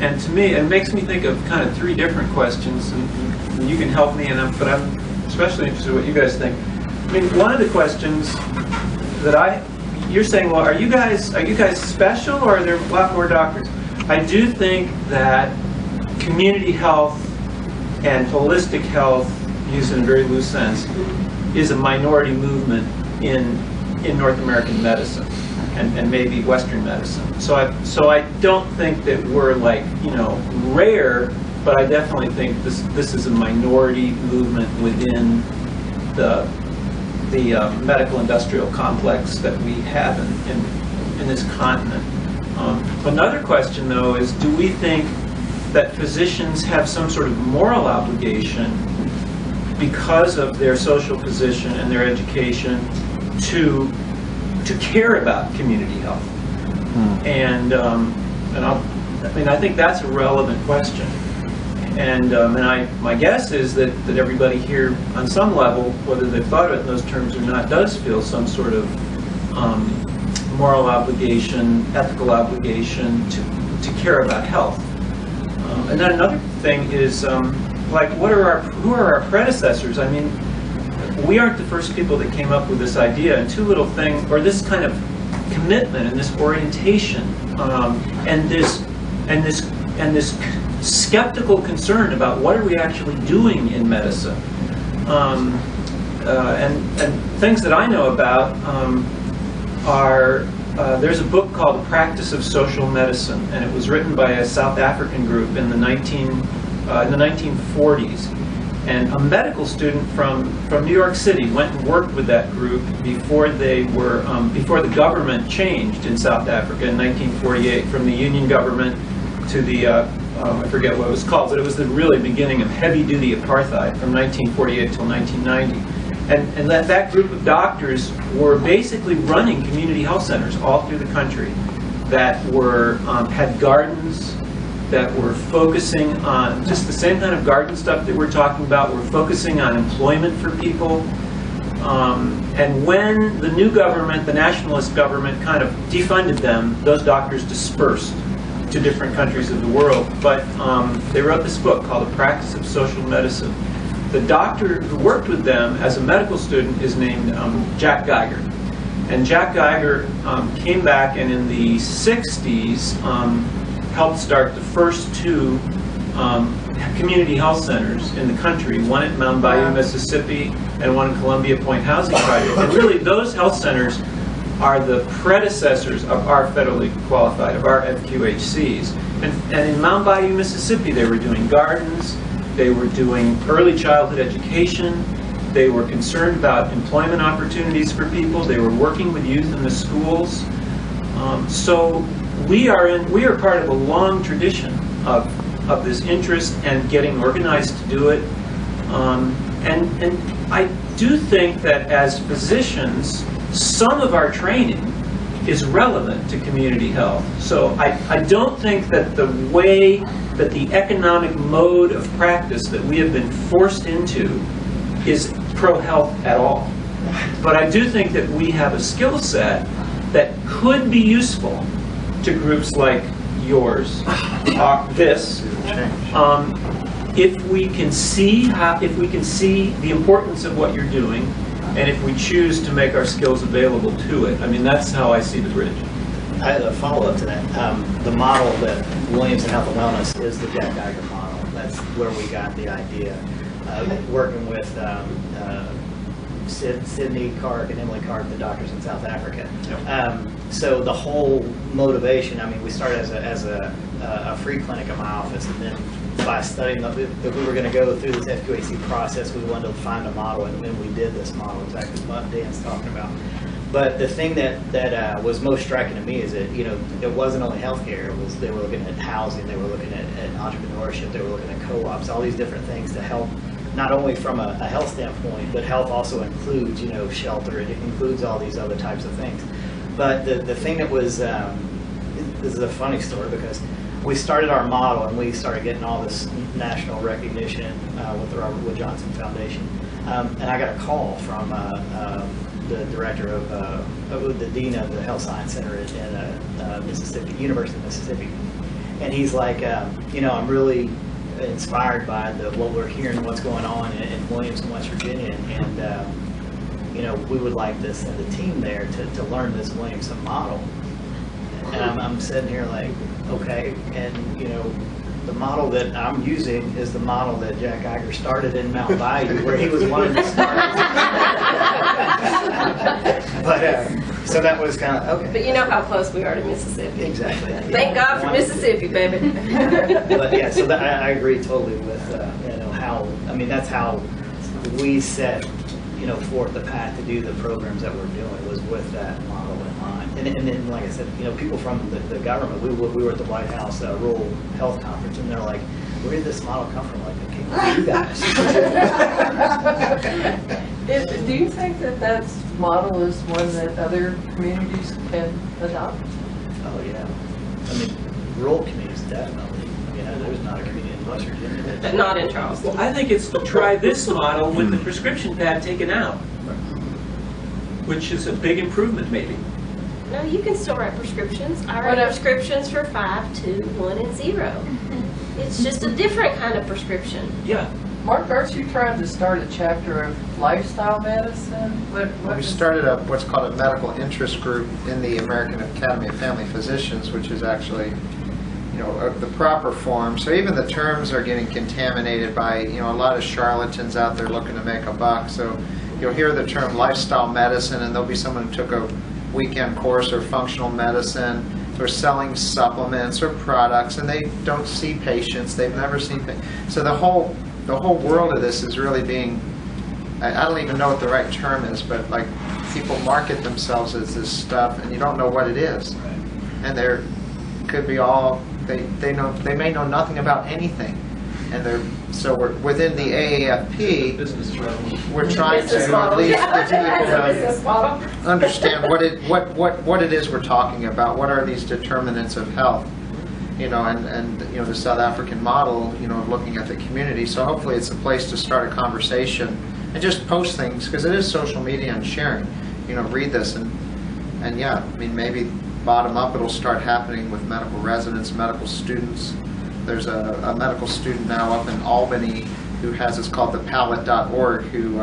Speaker 7: and to me, it makes me think of kind of three different questions, and you can help me, but I'm especially interested in what you guys think. I mean, one of the questions that you're saying, well, are you guys special, or are there a lot more doctors? I do think that community health and holistic health, used in a very loose sense, is a minority movement in North American medicine and maybe Western medicine. So I don't think that we're like, rare, but I definitely think this is a minority movement within the medical industrial complex that we have in this continent. Another question, though, is do we think that physicians have some sort of moral obligation because of their social position and their education to care about community health? And I think that's a relevant question. And my guess is that everybody here, on some level, whether they've thought of it in those terms or not, does feel some sort of moral obligation, ethical obligation to care about health. And then another thing is, like, who are our predecessors? I mean, we aren't the first people that came up with this idea, and two little things, or this kind of commitment and this orientation, and this skeptical concern about what are we actually doing in medicine, and things that I know about are there's a book called The Practice of Social Medicine, and it was written by a South African group in the 1940s. And a medical student from New York City went and worked with that group before before the government changed in South Africa in 1948 from the Union government to the I forget what it was called, but it was the really beginning of heavy-duty apartheid from 1948 till 1990. And that group of doctors were basically running community health centers all through the country that were had gardens, that were focusing on just the same kind of garden stuff that we're talking about. We're focusing on employment for people. And when the new government, the nationalist government, kind of defunded them, those doctors dispersed to different countries of the world. But they wrote this book called The Practice of Social Medicine. The doctor who worked with them as a medical student is named Jack Geiger. And Jack Geiger came back, and in the 60s helped start the first two community health centers in the country, one at Mound Bayou, Mississippi, and one in Columbia Point Housing Project. And really, those health centers are the predecessors of our federally qualified, of our FQHCs. And in Mound Bayou, Mississippi, they were doing gardens, they were doing early childhood education, they were concerned about employment opportunities for people, they were working with youth in the schools. So we are part of a long tradition of this interest and getting organized to do it. And I do think that as physicians, some of our training is relevant to community health. So I don't think that the way that the economic mode of practice that we have been forced into is pro-health at all. But I do think that we have a skill set that could be useful to groups like yours, if we can see the importance of what you're doing, and if we choose to make our skills available to it. I mean, that's how I see the bridge.
Speaker 3: I have a follow-up to that. The model that Williamson Health and Wellness is the Jack Geiger model. That's where we got the idea. Working with Sydney Clark and Emily Clark, the doctors in South Africa. Yep. So the whole motivation, I mean, we started as a free clinic in my office, and then by studying that we were going to go through this FQHC process, we wanted to find a model, and then we did this model, exactly what Dan's talking about. But the thing that was most striking to me is that, you know, it wasn't only healthcare. It was, they were looking at housing, they were looking at entrepreneurship, they were looking at co-ops, all these different things to help, not only from a health standpoint, but health also includes, you know, shelter. It includes all these other types of things. But the thing that was, this is a funny story, because we started our model and we started getting all this national recognition with the Robert Wood Johnson Foundation. And I got a call from the director of the dean of the Health Science Center in Mississippi, University of Mississippi. And he's like, you know, I'm really inspired by what we're hearing, what's going on in Williamson, West Virginia. And you know, we would like to send a team there to learn this Williamson model. And I'm sitting here like, okay, and you know, the model that I'm using is the model that Jack Iger started in Mount Bayou, where he was wanting to start. But so that was kind of okay.
Speaker 2: But you know how close we are to Mississippi.
Speaker 3: Exactly.
Speaker 2: Thank God for Mississippi, baby.
Speaker 3: But yeah, so that, I agree totally with you know, how, I mean, that's how we set, you know, forth the path to do the programs that we're doing, was with that model in mind. And then, like I said, you know, people from the government, we were at the White House Rural Health Conference, and they're like, where did this model come from? Like, it came from you guys.
Speaker 1: Do you think that model is one that other communities can adopt?
Speaker 3: Oh, yeah. I mean, rural communities, definitely. You know, there's not a community in West Virginia that...
Speaker 2: But not in Charleston.
Speaker 7: Well, I think it's to try this model with the prescription pad taken out, which is a big improvement, maybe.
Speaker 2: No, you can still write prescriptions. I write prescriptions for 5, 2, 1, and 0. It's just a different kind of prescription.
Speaker 7: Yeah.
Speaker 1: Mark, aren't you trying to start a chapter of lifestyle medicine?
Speaker 6: We started what's called a medical interest group in the American Academy of Family Physicians, which is actually, you know, the proper form. So even the terms are getting contaminated by, you know, a lot of charlatans out there looking to make a buck. So you'll hear the term lifestyle medicine, and there'll be someone who took a weekend course or functional medicine, or selling supplements or products, and they don't see patients. They've never seen patients. So the whole world of this is really being, I don't even know what the right term is, but like people market themselves as this stuff, and you don't know what it is. And there could be all, they may know nothing about anything. And so we're within the AAFP, we're trying to at least understand what it is we're talking about. What are these determinants of health? You know, and you know, the South African model, you know, of looking at the community. So hopefully it's a place to start a conversation and just post things, because it is social media and sharing. You know, read this and yeah, I mean, maybe bottom up it'll start happening with medical residents, medical students. There's a medical student now up in Albany who has, it's called thepalette.org, who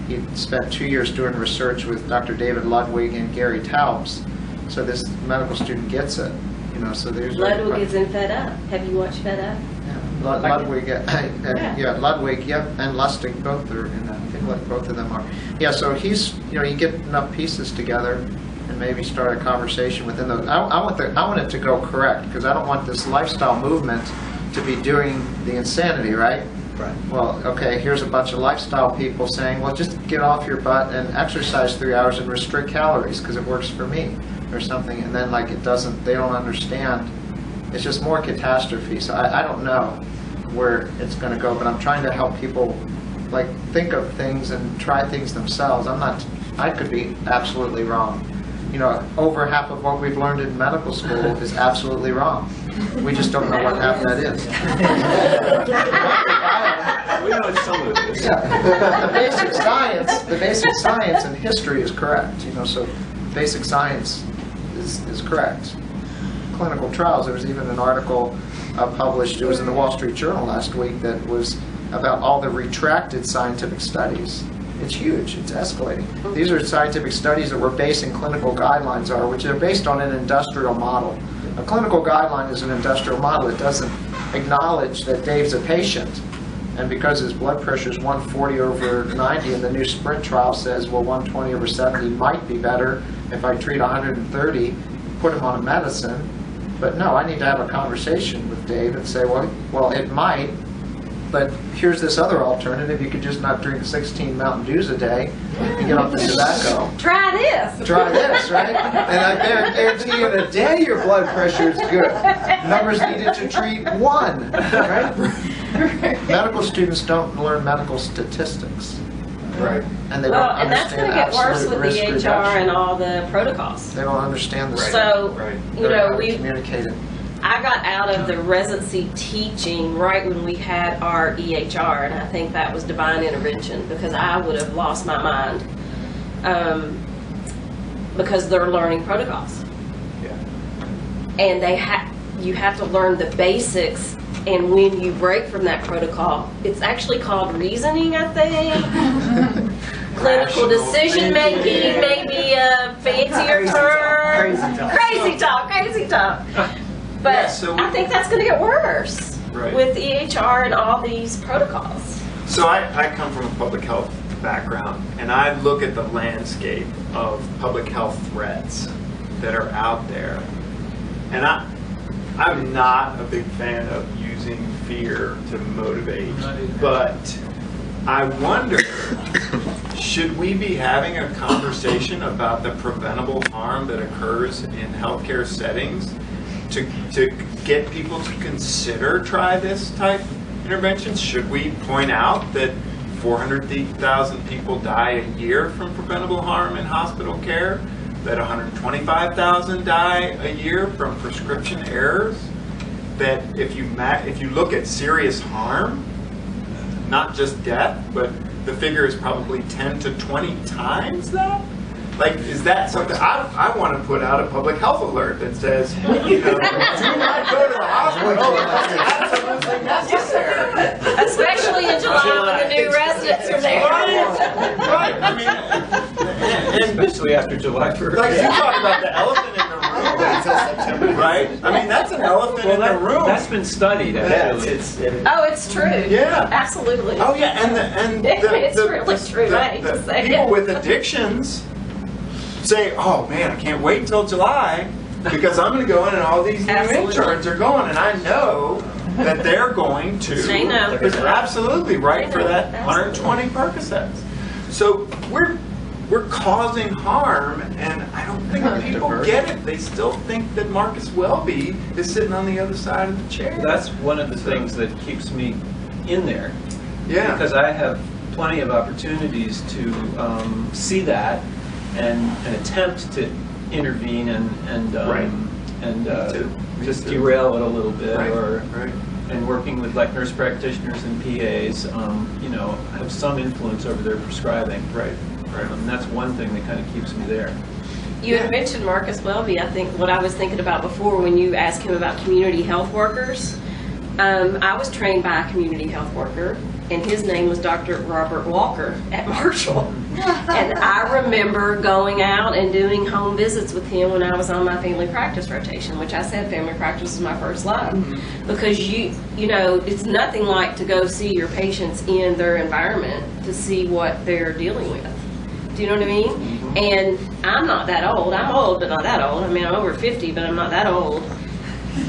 Speaker 6: he spent 2 years doing research with Dr. David Ludwig and Gary Taubes. So this medical student gets it, you know. So there's
Speaker 2: Ludwig is in Fed Up. Have you watched Fed Up?
Speaker 6: Yeah, Ludwig, yeah, Ludwig, yep, and Lustig, both are in that. I think like both of them are. Yeah, so he's, you know, you get enough pieces together and maybe start a conversation within those. I want it to go correct, because I don't want this lifestyle movement to be doing the insanity, right?
Speaker 3: Right.
Speaker 6: Well, okay, here's a bunch of lifestyle people saying, well, just get off your butt and exercise 3 hours and restrict calories because it works for me, or something, and then like it doesn't, they don't understand. It's just more catastrophe. So I don't know where it's going to go, but I'm trying to help people like think of things and try things themselves. I could be absolutely wrong. You know, over half of what we've learned in medical school is absolutely wrong. We just don't know what half that is.
Speaker 7: We know some of this.
Speaker 6: Yeah. The basic science and history is correct. You know, so basic science is correct. Clinical trials. There was even an article published. It was in the Wall Street Journal last week that was about all the retracted scientific studies. It's huge. It's escalating. These are scientific studies that we're basing clinical guidelines on, which are based on an industrial model. A clinical guideline is an industrial model. It doesn't acknowledge that Dave's a patient, and because his blood pressure is 140 over 90, and the new SPRINT trial says, well, 120 over 70 might be better if I treat 130, put him on a medicine. But no, I need to have a conversation with Dave and say, well, it might, But here's this other alternative. You could just not drink 16 Mountain Dews a day and get off the tobacco.
Speaker 2: Try this.
Speaker 6: Try this, right? And I guarantee you in a day your blood pressure is good. Numbers needed to treat 1, right? Medical students don't learn medical statistics.
Speaker 4: Right.
Speaker 6: And they don't
Speaker 2: Well, and that's
Speaker 6: understand
Speaker 2: going to get worse
Speaker 6: absolute
Speaker 2: with
Speaker 6: risk
Speaker 2: the EHR
Speaker 6: reduction.
Speaker 2: and all the protocols.
Speaker 6: They don't understand the
Speaker 2: So,
Speaker 4: Right.
Speaker 2: you know,
Speaker 6: how to communicate it.
Speaker 2: I got out of the residency teaching right when we had our EHR, and I think that was divine intervention because I would have lost my mind because they're learning protocols.
Speaker 4: Yeah.
Speaker 2: And you have to learn the basics, and when you break from that protocol, it's actually called reasoning, I think. Clinical decision making, maybe a fancier term. Crazy talk. But
Speaker 4: Yeah, so
Speaker 2: I think that's going to get worse
Speaker 4: Right.
Speaker 2: with EHR and all these protocols.
Speaker 4: So I come from a public health background, and I look at the landscape of public health threats that are out there, and I'm not a big fan of using fear to motivate, but I wonder, should we be having a conversation about the preventable harm that occurs in healthcare settings to get people to consider try this type interventions? Should we point out that 400,000 people die a year from preventable harm in hospital care, that 125,000 die a year from prescription errors, that if you look at serious harm, not just death, but the figure is probably 10 to 20 times that? Like, is that something, I want to put out a public health alert that says, do not go to the hospital unless absolutely necessary.
Speaker 2: Especially in July when the new residents are there.
Speaker 4: Right, I mean, and
Speaker 7: Especially after July 1st.
Speaker 4: like you talk about the elephant in the room, right? I mean, that's an elephant in the room.
Speaker 7: That's been studied, actually.
Speaker 2: Oh, it's true.
Speaker 4: Yeah.
Speaker 2: Absolutely.
Speaker 4: Oh yeah, and
Speaker 2: It's really true, I hate to say
Speaker 4: people
Speaker 2: it.
Speaker 4: with addictions say, "Oh man, I can't wait until July because I'm going to go in and all these new
Speaker 2: Absolutely.
Speaker 4: interns are going, and I know that they're going to."
Speaker 2: They know.
Speaker 4: They're absolutely right
Speaker 2: They
Speaker 4: for
Speaker 2: know.
Speaker 4: that
Speaker 2: Absolutely.
Speaker 4: 120 Percocets. So we're causing harm, and I don't think people get it. They still think that Marcus Welby is sitting on the other side of the chair.
Speaker 7: That's one of the things that keeps me in there.
Speaker 4: Yeah.
Speaker 7: Because I have plenty of opportunities to see that and attempt to intervene and
Speaker 4: Right. Me
Speaker 7: just
Speaker 4: too.
Speaker 7: derail it a little bit,
Speaker 4: Right,
Speaker 7: or
Speaker 4: right.
Speaker 7: and working with like nurse practitioners and PAs, have some influence over their prescribing.
Speaker 4: Right. Right.
Speaker 7: That's one thing that kind of keeps me there.
Speaker 2: You had mentioned Marcus Welby. I think what I was thinking about before when you asked him about community health workers, I was trained by a community health worker, and his name was Dr. Robert Walker at Marshall. And I remember going out and doing home visits with him when I was on my family practice rotation, which I said family practice is my first love. Because you know, it's nothing like to go see your patients in their environment to see what they're dealing with. Do you know what I mean? And I'm not that old. I'm old, but not that old. I mean, I'm over 50, but I'm not that old.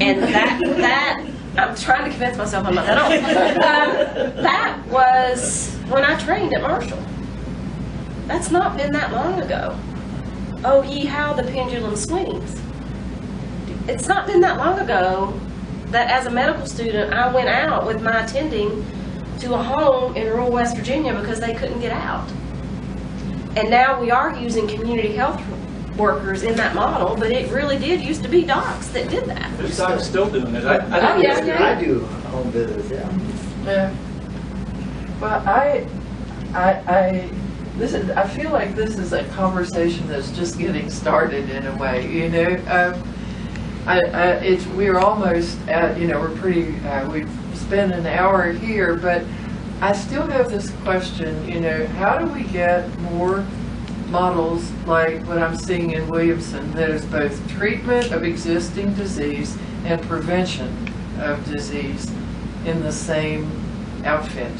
Speaker 2: And that I'm trying to convince myself I'm not that old. That was when I trained at Marshall. That's not been that long ago. Oh, ye how the pendulum swings. It's not been that long ago that as a medical student, I went out with my attending to a home in rural West Virginia because they couldn't get out. And now we are using community health workers in that model, but it really did used to be docs that did that.
Speaker 7: There's docs still doing it.
Speaker 2: Oh, yeah.
Speaker 9: I do home visits, yeah.
Speaker 1: Yeah. Well, I feel like this is a conversation that's just getting started in a way, you know. We're almost at, you know, we've spent an hour here, but I still have this question, you know, how do we get more models like what I'm seeing in Williamson that is both treatment of existing disease and prevention of disease in the same outfit?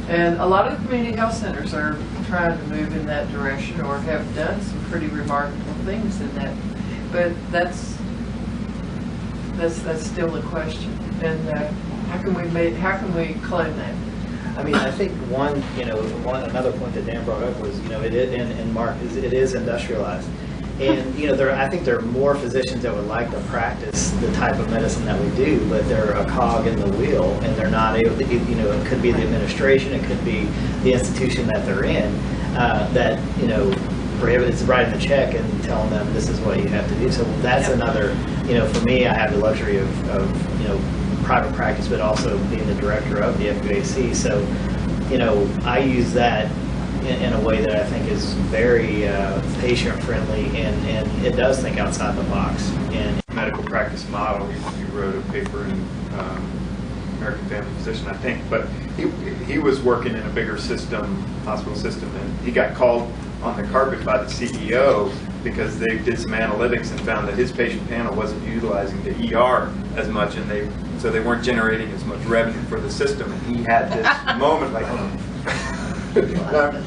Speaker 1: And a lot of community health centers are trying to move in that direction or have done some pretty remarkable things in that. But that's still a question. And How can we clone that?
Speaker 3: I mean, I think another point that Dan brought up was, and Mark, it is industrialized. And, I think there are more physicians that would like to practice the type of medicine that we do, but they're a cog in the wheel, and they're not able to, it could be the administration, it could be the institution that they're in, that, prohibits writing the check and telling them this is what you have to do. So that's another, for me, I have the luxury of private practice, but also being the director of the FQAC. So, I use that in a way that I think is very patient-friendly, and it does think outside the box. And
Speaker 4: medical practice model, you wrote a paper in American Family Physician, I think, but he was working in a bigger system, hospital system, and he got called on the carpet by the CEO because they did some analytics and found that his patient panel wasn't utilizing the ER as much, and so they weren't generating as much revenue for the system. And he had this moment like,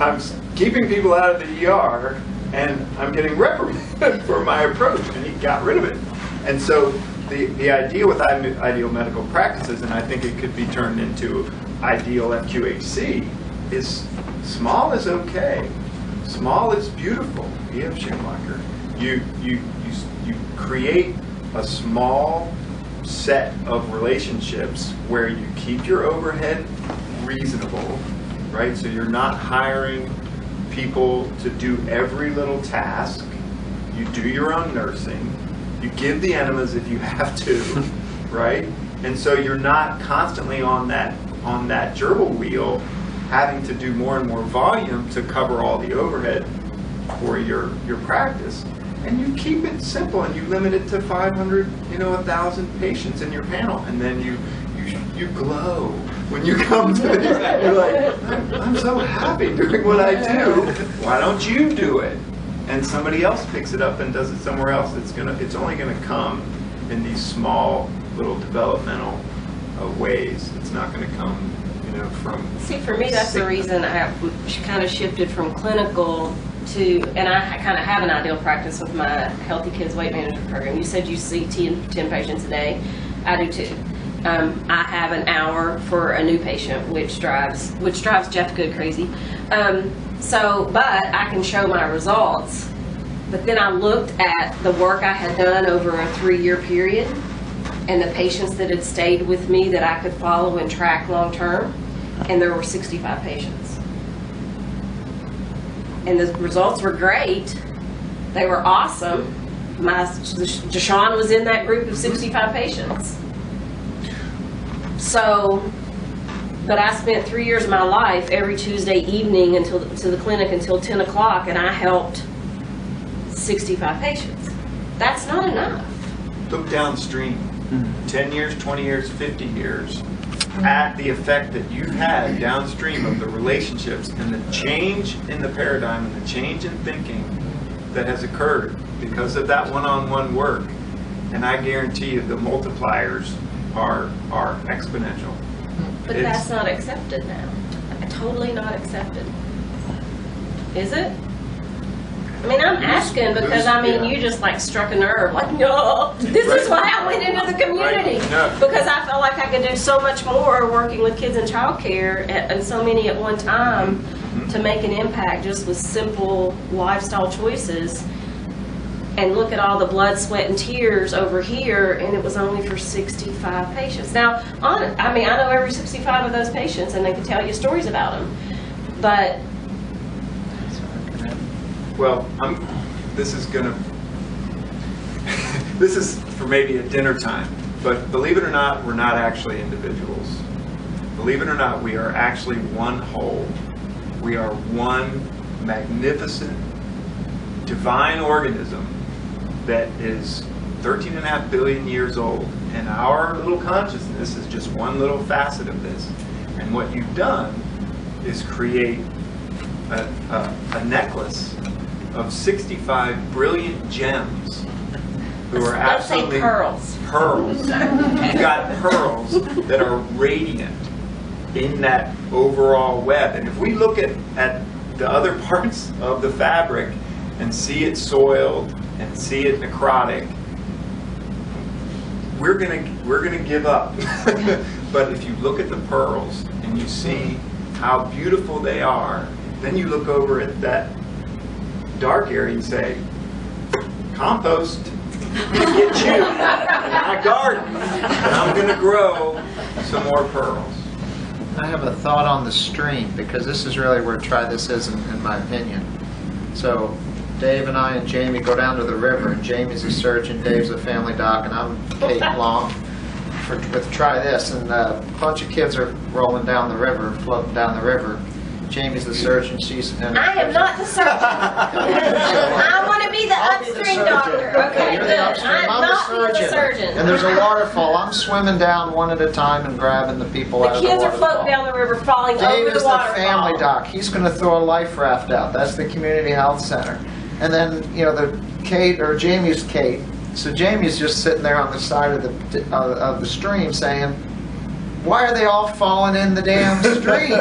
Speaker 4: I'm keeping people out of the ER, and I'm getting reprimanded for my approach, and he got rid of it. And so the idea with ideal medical practices, and I think it could be turned into ideal FQHC, is small is okay. Small is beautiful. E.F. Schumacher. You create a small set of relationships where you keep your overhead reasonable, right? So you're not hiring people to do every little task. You do your own nursing. You give the enemas if you have to, right? And so you're not constantly on that gerbil wheel having to do more and more volume to cover all the overhead for your practice. And you keep it simple, and you limit it to 500, 1,000 patients in your panel, and then you glow when you come to it. You're like, I'm so happy doing what I do. Why don't you do it? And somebody else picks it up and does it somewhere else. It's only gonna come in these small little developmental ways. It's not gonna come, from.
Speaker 2: See, for me, that's the reason I kind of shifted from clinical to, and I kind of have an ideal practice with my Healthy Kids Weight Management Program. You said you see 10 patients a day. I do too. I have an hour for a new patient, which drives Jeff Good crazy. But I can show my results. But then I looked at the work I had done over a 3-year period and the patients that had stayed with me that I could follow and track long term, and there were 65 patients. And the results were great. They were awesome. Deshaun was in that group of 65 patients. So, but I spent 3 years of my life every Tuesday evening to the clinic until 10 o'clock, and I helped 65 patients. That's not enough.
Speaker 4: Look downstream, 10 years, 20 years, 50 years, at the effect that you've had downstream of the relationships and the change in the paradigm and the change in thinking that has occurred because of that one-on-one work. And I guarantee you the multipliers are exponential.
Speaker 2: But that's not accepted now. Totally not accepted. Is it? I mean, I'm asking because, you just struck a nerve. No, this is why I went into the community.
Speaker 4: Right. No.
Speaker 2: Because I felt like I could do so much more working with kids in childcare and so many at one time to make an impact just with simple lifestyle choices. And look at all the blood, sweat, and tears over here, and it was only for 65 patients. Now, I know every 65 of those patients, and they can tell you stories about them. But
Speaker 4: well, this is for maybe a dinner time, but believe it or not, we're not actually individuals. Believe it or not, we are actually one whole. We are one magnificent, divine organism that is 13.5 billion years old, and our little consciousness is just one little facet of this. And what you've done is create a necklace of 65 brilliant gems who are absolutely...
Speaker 2: Let's say pearls.
Speaker 4: Pearls. You've got pearls that are radiant in that overall web. And if we look at the other parts of the fabric and see it soiled and see it necrotic, we're gonna give up. But if you look at the pearls and you see how beautiful they are, then you look over at that dark area and say, compost, get you in my garden, and I'm gonna grow some more pearls.
Speaker 6: I have a thought on the stream, because this is really where try this is, in my opinion. So Dave and I and Jamie go down to the river, and Jamie's a surgeon, Dave's a family doc, and I'm Kate Long with Try This, and a bunch of kids are rolling down the river, floating down the river. Jamie's the surgeon, she's...
Speaker 2: I am not the surgeon. I want to be the upstream doctor. Okay,
Speaker 6: You're
Speaker 2: good.
Speaker 6: the upstream.
Speaker 2: I'm
Speaker 6: I'm
Speaker 2: not the surgeon.
Speaker 6: And there's a waterfall. I'm swimming down one at a time and grabbing the people out
Speaker 2: The
Speaker 6: of the
Speaker 2: kids are
Speaker 6: waterfall.
Speaker 2: floating down the river, falling
Speaker 6: Dave
Speaker 2: over
Speaker 6: is
Speaker 2: the
Speaker 6: the
Speaker 2: waterfall.
Speaker 6: family doc. He's going to throw a life raft out. That's the community health center. And then, you know, Jamie's Kate. So Jamie's just sitting there on the side of the stream saying, why are they all falling in the damn stream?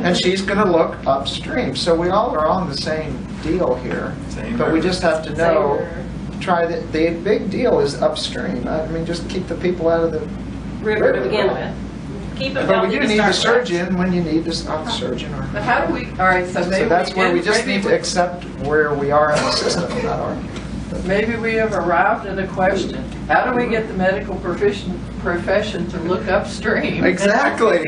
Speaker 6: And she's going to look upstream. So we all are on the same deal here. But we just have to know, the big deal is upstream. I mean, just keep the people out of the
Speaker 2: River to begin with. Keep them
Speaker 6: But
Speaker 2: healthy
Speaker 6: you
Speaker 2: to
Speaker 6: need a
Speaker 2: start with.
Speaker 6: surgeon when you need this surgeon.
Speaker 1: But how do we, all right, so maybe
Speaker 6: So that's where we just
Speaker 1: maybe
Speaker 6: need to accept where we are in the system, not argue.
Speaker 1: Maybe we have arrived at a question. How do we get the medical profession to look upstream?
Speaker 6: Exactly.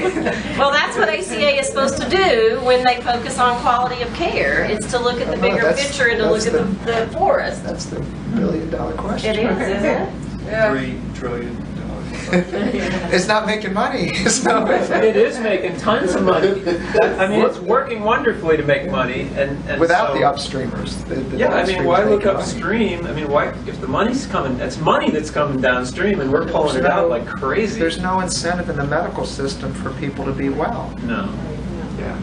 Speaker 2: Well, that's what ACA is supposed to do when they focus on quality of care. It's to look at the
Speaker 6: No,
Speaker 2: bigger
Speaker 6: that's-
Speaker 2: picture and to look
Speaker 6: that's
Speaker 2: at the forest.
Speaker 6: That's the $1 billion question.
Speaker 2: It is, isn't it?
Speaker 1: Yeah.
Speaker 4: $3 trillion.
Speaker 6: It's not making money. It's not.
Speaker 7: It is making tons of money. I mean, it's working wonderfully to make money, and
Speaker 6: Without
Speaker 7: so,
Speaker 6: the upstreamers. The
Speaker 7: Yeah, I mean,
Speaker 6: downstreamers
Speaker 7: why look
Speaker 6: making money.
Speaker 7: upstream? I mean, why, if the money's coming, that's money that's coming downstream, and we're pulling it out like crazy.
Speaker 6: There's no incentive in the medical system for people to be well.
Speaker 7: No.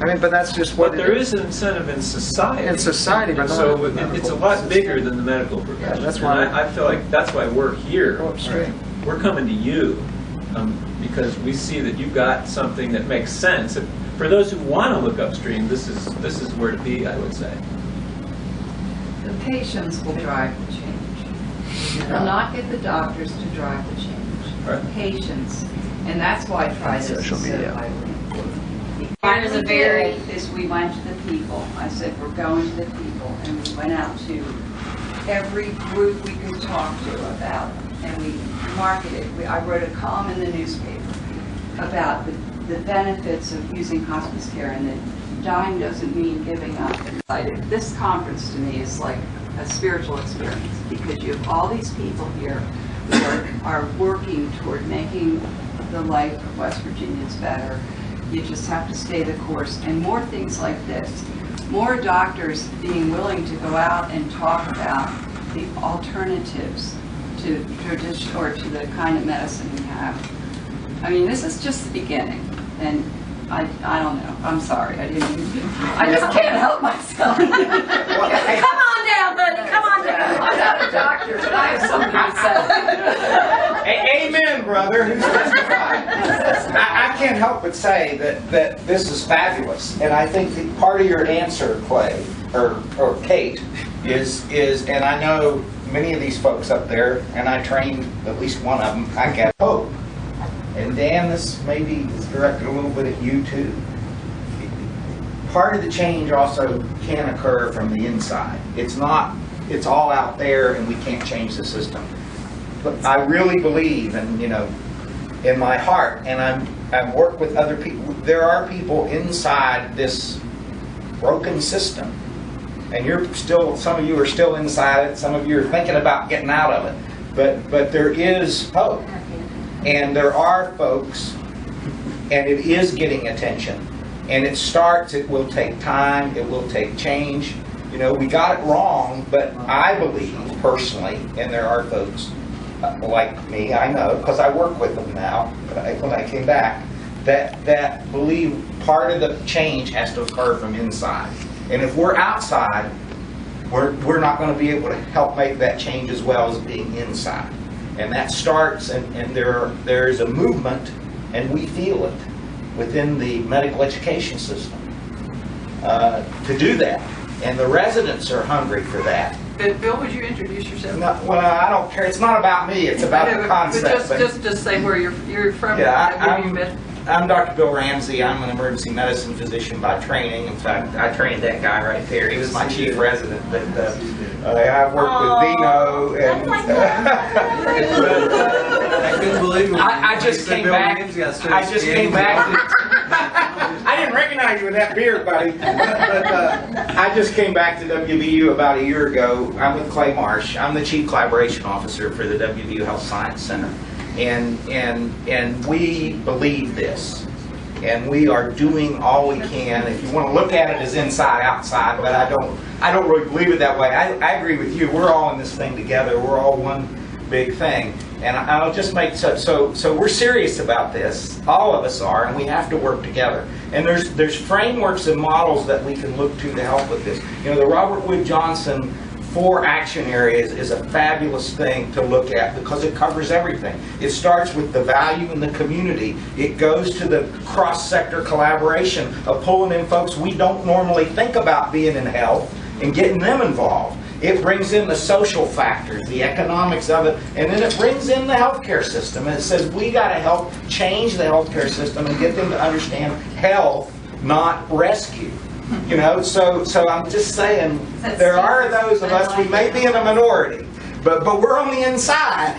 Speaker 6: I mean, but that's just what
Speaker 7: But
Speaker 6: it
Speaker 7: there is an incentive in society.
Speaker 6: In society, but
Speaker 7: And
Speaker 6: not
Speaker 7: so
Speaker 6: in the
Speaker 7: it's
Speaker 6: medical
Speaker 7: a lot
Speaker 6: system.
Speaker 7: bigger than the medical profession.
Speaker 6: that's why-
Speaker 7: And I feel like that's why we're here.
Speaker 6: Go upstream.
Speaker 7: We're coming to you because we see that you've got something that makes sense. For those who want to look upstream, this is where to be, I would say.
Speaker 10: The patients will drive the change. You will not get the doctors to drive the change.
Speaker 7: Right.
Speaker 10: Patients. And that's why Try This is so
Speaker 6: media.
Speaker 10: vitally important.
Speaker 2: There's a very-
Speaker 10: Is we went to the people. I said, we're going to the people. And we went out to every group we could talk to about it. And we marketed. I wrote a column in the newspaper about the benefits of using hospice care, and that dying doesn't mean giving up. This conference to me is like a spiritual experience, because you have all these people here who are working toward making the life of West Virginians better. You just have to stay the course, and more things like this. More doctors being willing to go out and talk about the alternatives to tradition or to the kind of medicine we have. I mean, this is just the beginning, and I don't know. I'm sorry. I just can't help myself.
Speaker 2: Come on down, honey. Come on down.
Speaker 10: I'm not a doctor, but I have something to say.
Speaker 11: Amen, brother. I can't help but say that this is fabulous, and I think that part of your answer, Clay, or Kate, is, and I know many of these folks up there, and I trained at least one of them, I got hope. And Dan, this maybe is directed a little bit at you too. Part of the change also can occur from the inside. It's all out there and we can't change the system. But I really believe, and in my heart, and I've worked with other people, there are people inside this broken system. And some of you are still inside it, some of you are thinking about getting out of it. But there is hope. And there are folks, and it is getting attention. And it will take time, it will take change. We got it wrong, but I believe personally, and there are folks like me, I know, because I work with them now, when I came back, that believe part of the change has to occur from inside. And if we're outside, we're not going to be able to help make that change as well as being inside. And that starts, and there is a movement, and we feel it within the medical education system to do that. And the residents are hungry for that.
Speaker 1: Bill, would you introduce yourself?
Speaker 11: No, well, I don't care. It's not about me. It's about the concept.
Speaker 1: But just say where you're from.
Speaker 11: Yeah,
Speaker 1: where you met.
Speaker 11: I'm Dr. Bill Ramsey. I'm an emergency medicine physician by training. In fact, I trained that guy right there. He was my chief resident. But I've worked with Dino and.
Speaker 5: I couldn't believe it.
Speaker 11: I just came back. I just came back. I didn't recognize you with that beard, buddy. But I just came back to WVU about a year ago. I'm with Clay Marsh. I'm the Chief Collaboration Officer for the WVU Health Science Center. And we believe this. And we are doing all we can. If you want to look at it as inside outside, but I don't really believe it that way. I agree with you. We're all in this thing together. We're all one big thing. And I'll just make so we're serious about this. All of us are, and we have to work together. And there's frameworks and models that we can look to help with this. You know, the Robert Wood Johnson 4 action areas is a fabulous thing to look at because it covers everything. It starts with the value in the community. It goes to the cross-sector collaboration of pulling in folks we don't normally think about being in health and getting them involved. It brings in the social factors, the economics of it, and then it brings in the healthcare system. And it says we got to help change the healthcare system and get them to understand health, not rescue. You know, so I'm just saying there are those of us, we may be in a minority, but we're on the inside.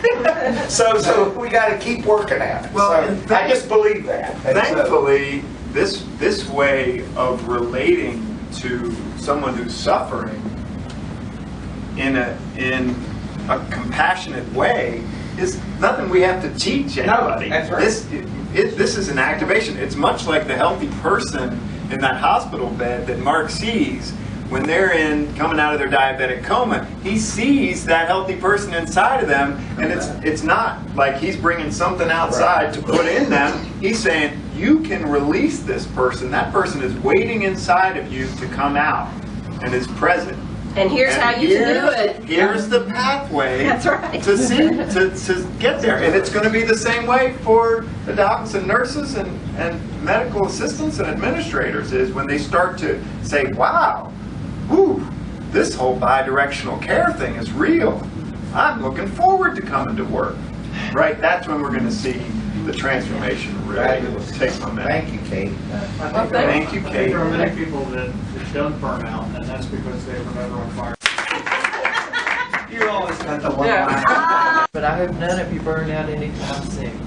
Speaker 11: so we got to keep working at it.
Speaker 4: Well,
Speaker 11: so I just believe that.
Speaker 4: Thankfully, this way of relating to someone who's suffering in a compassionate way is nothing we have to teach anybody.
Speaker 11: No, that's right.
Speaker 4: This is an activation. It's much like the healthy person in that hospital bed that Mark sees when they're coming out of their diabetic coma. He sees that healthy person inside of them, and it's not like he's bringing something outside to put in them. He's saying, you can release this person. That person is waiting inside of you to come out and is present.
Speaker 2: And here's how you can do it.
Speaker 4: Here's the pathway.
Speaker 2: That's right.
Speaker 4: To get there, and it's going to be the same way for the doctors and nurses and medical assistants and administrators. Is when they start to say, "Wow, whew, this whole bi-directional care thing is real. I'm looking forward to coming to work." Right? That's when we're going to see the transformation really take momentum.
Speaker 11: Thank you, Kate.
Speaker 4: Thank you, Kate.
Speaker 12: There are many people that don't burn out, and that's because they were never on fire.
Speaker 9: You always got the one
Speaker 1: Yeah.
Speaker 9: line.
Speaker 1: But I hope none of you burn out anytime soon.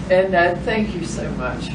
Speaker 1: And thank you so much.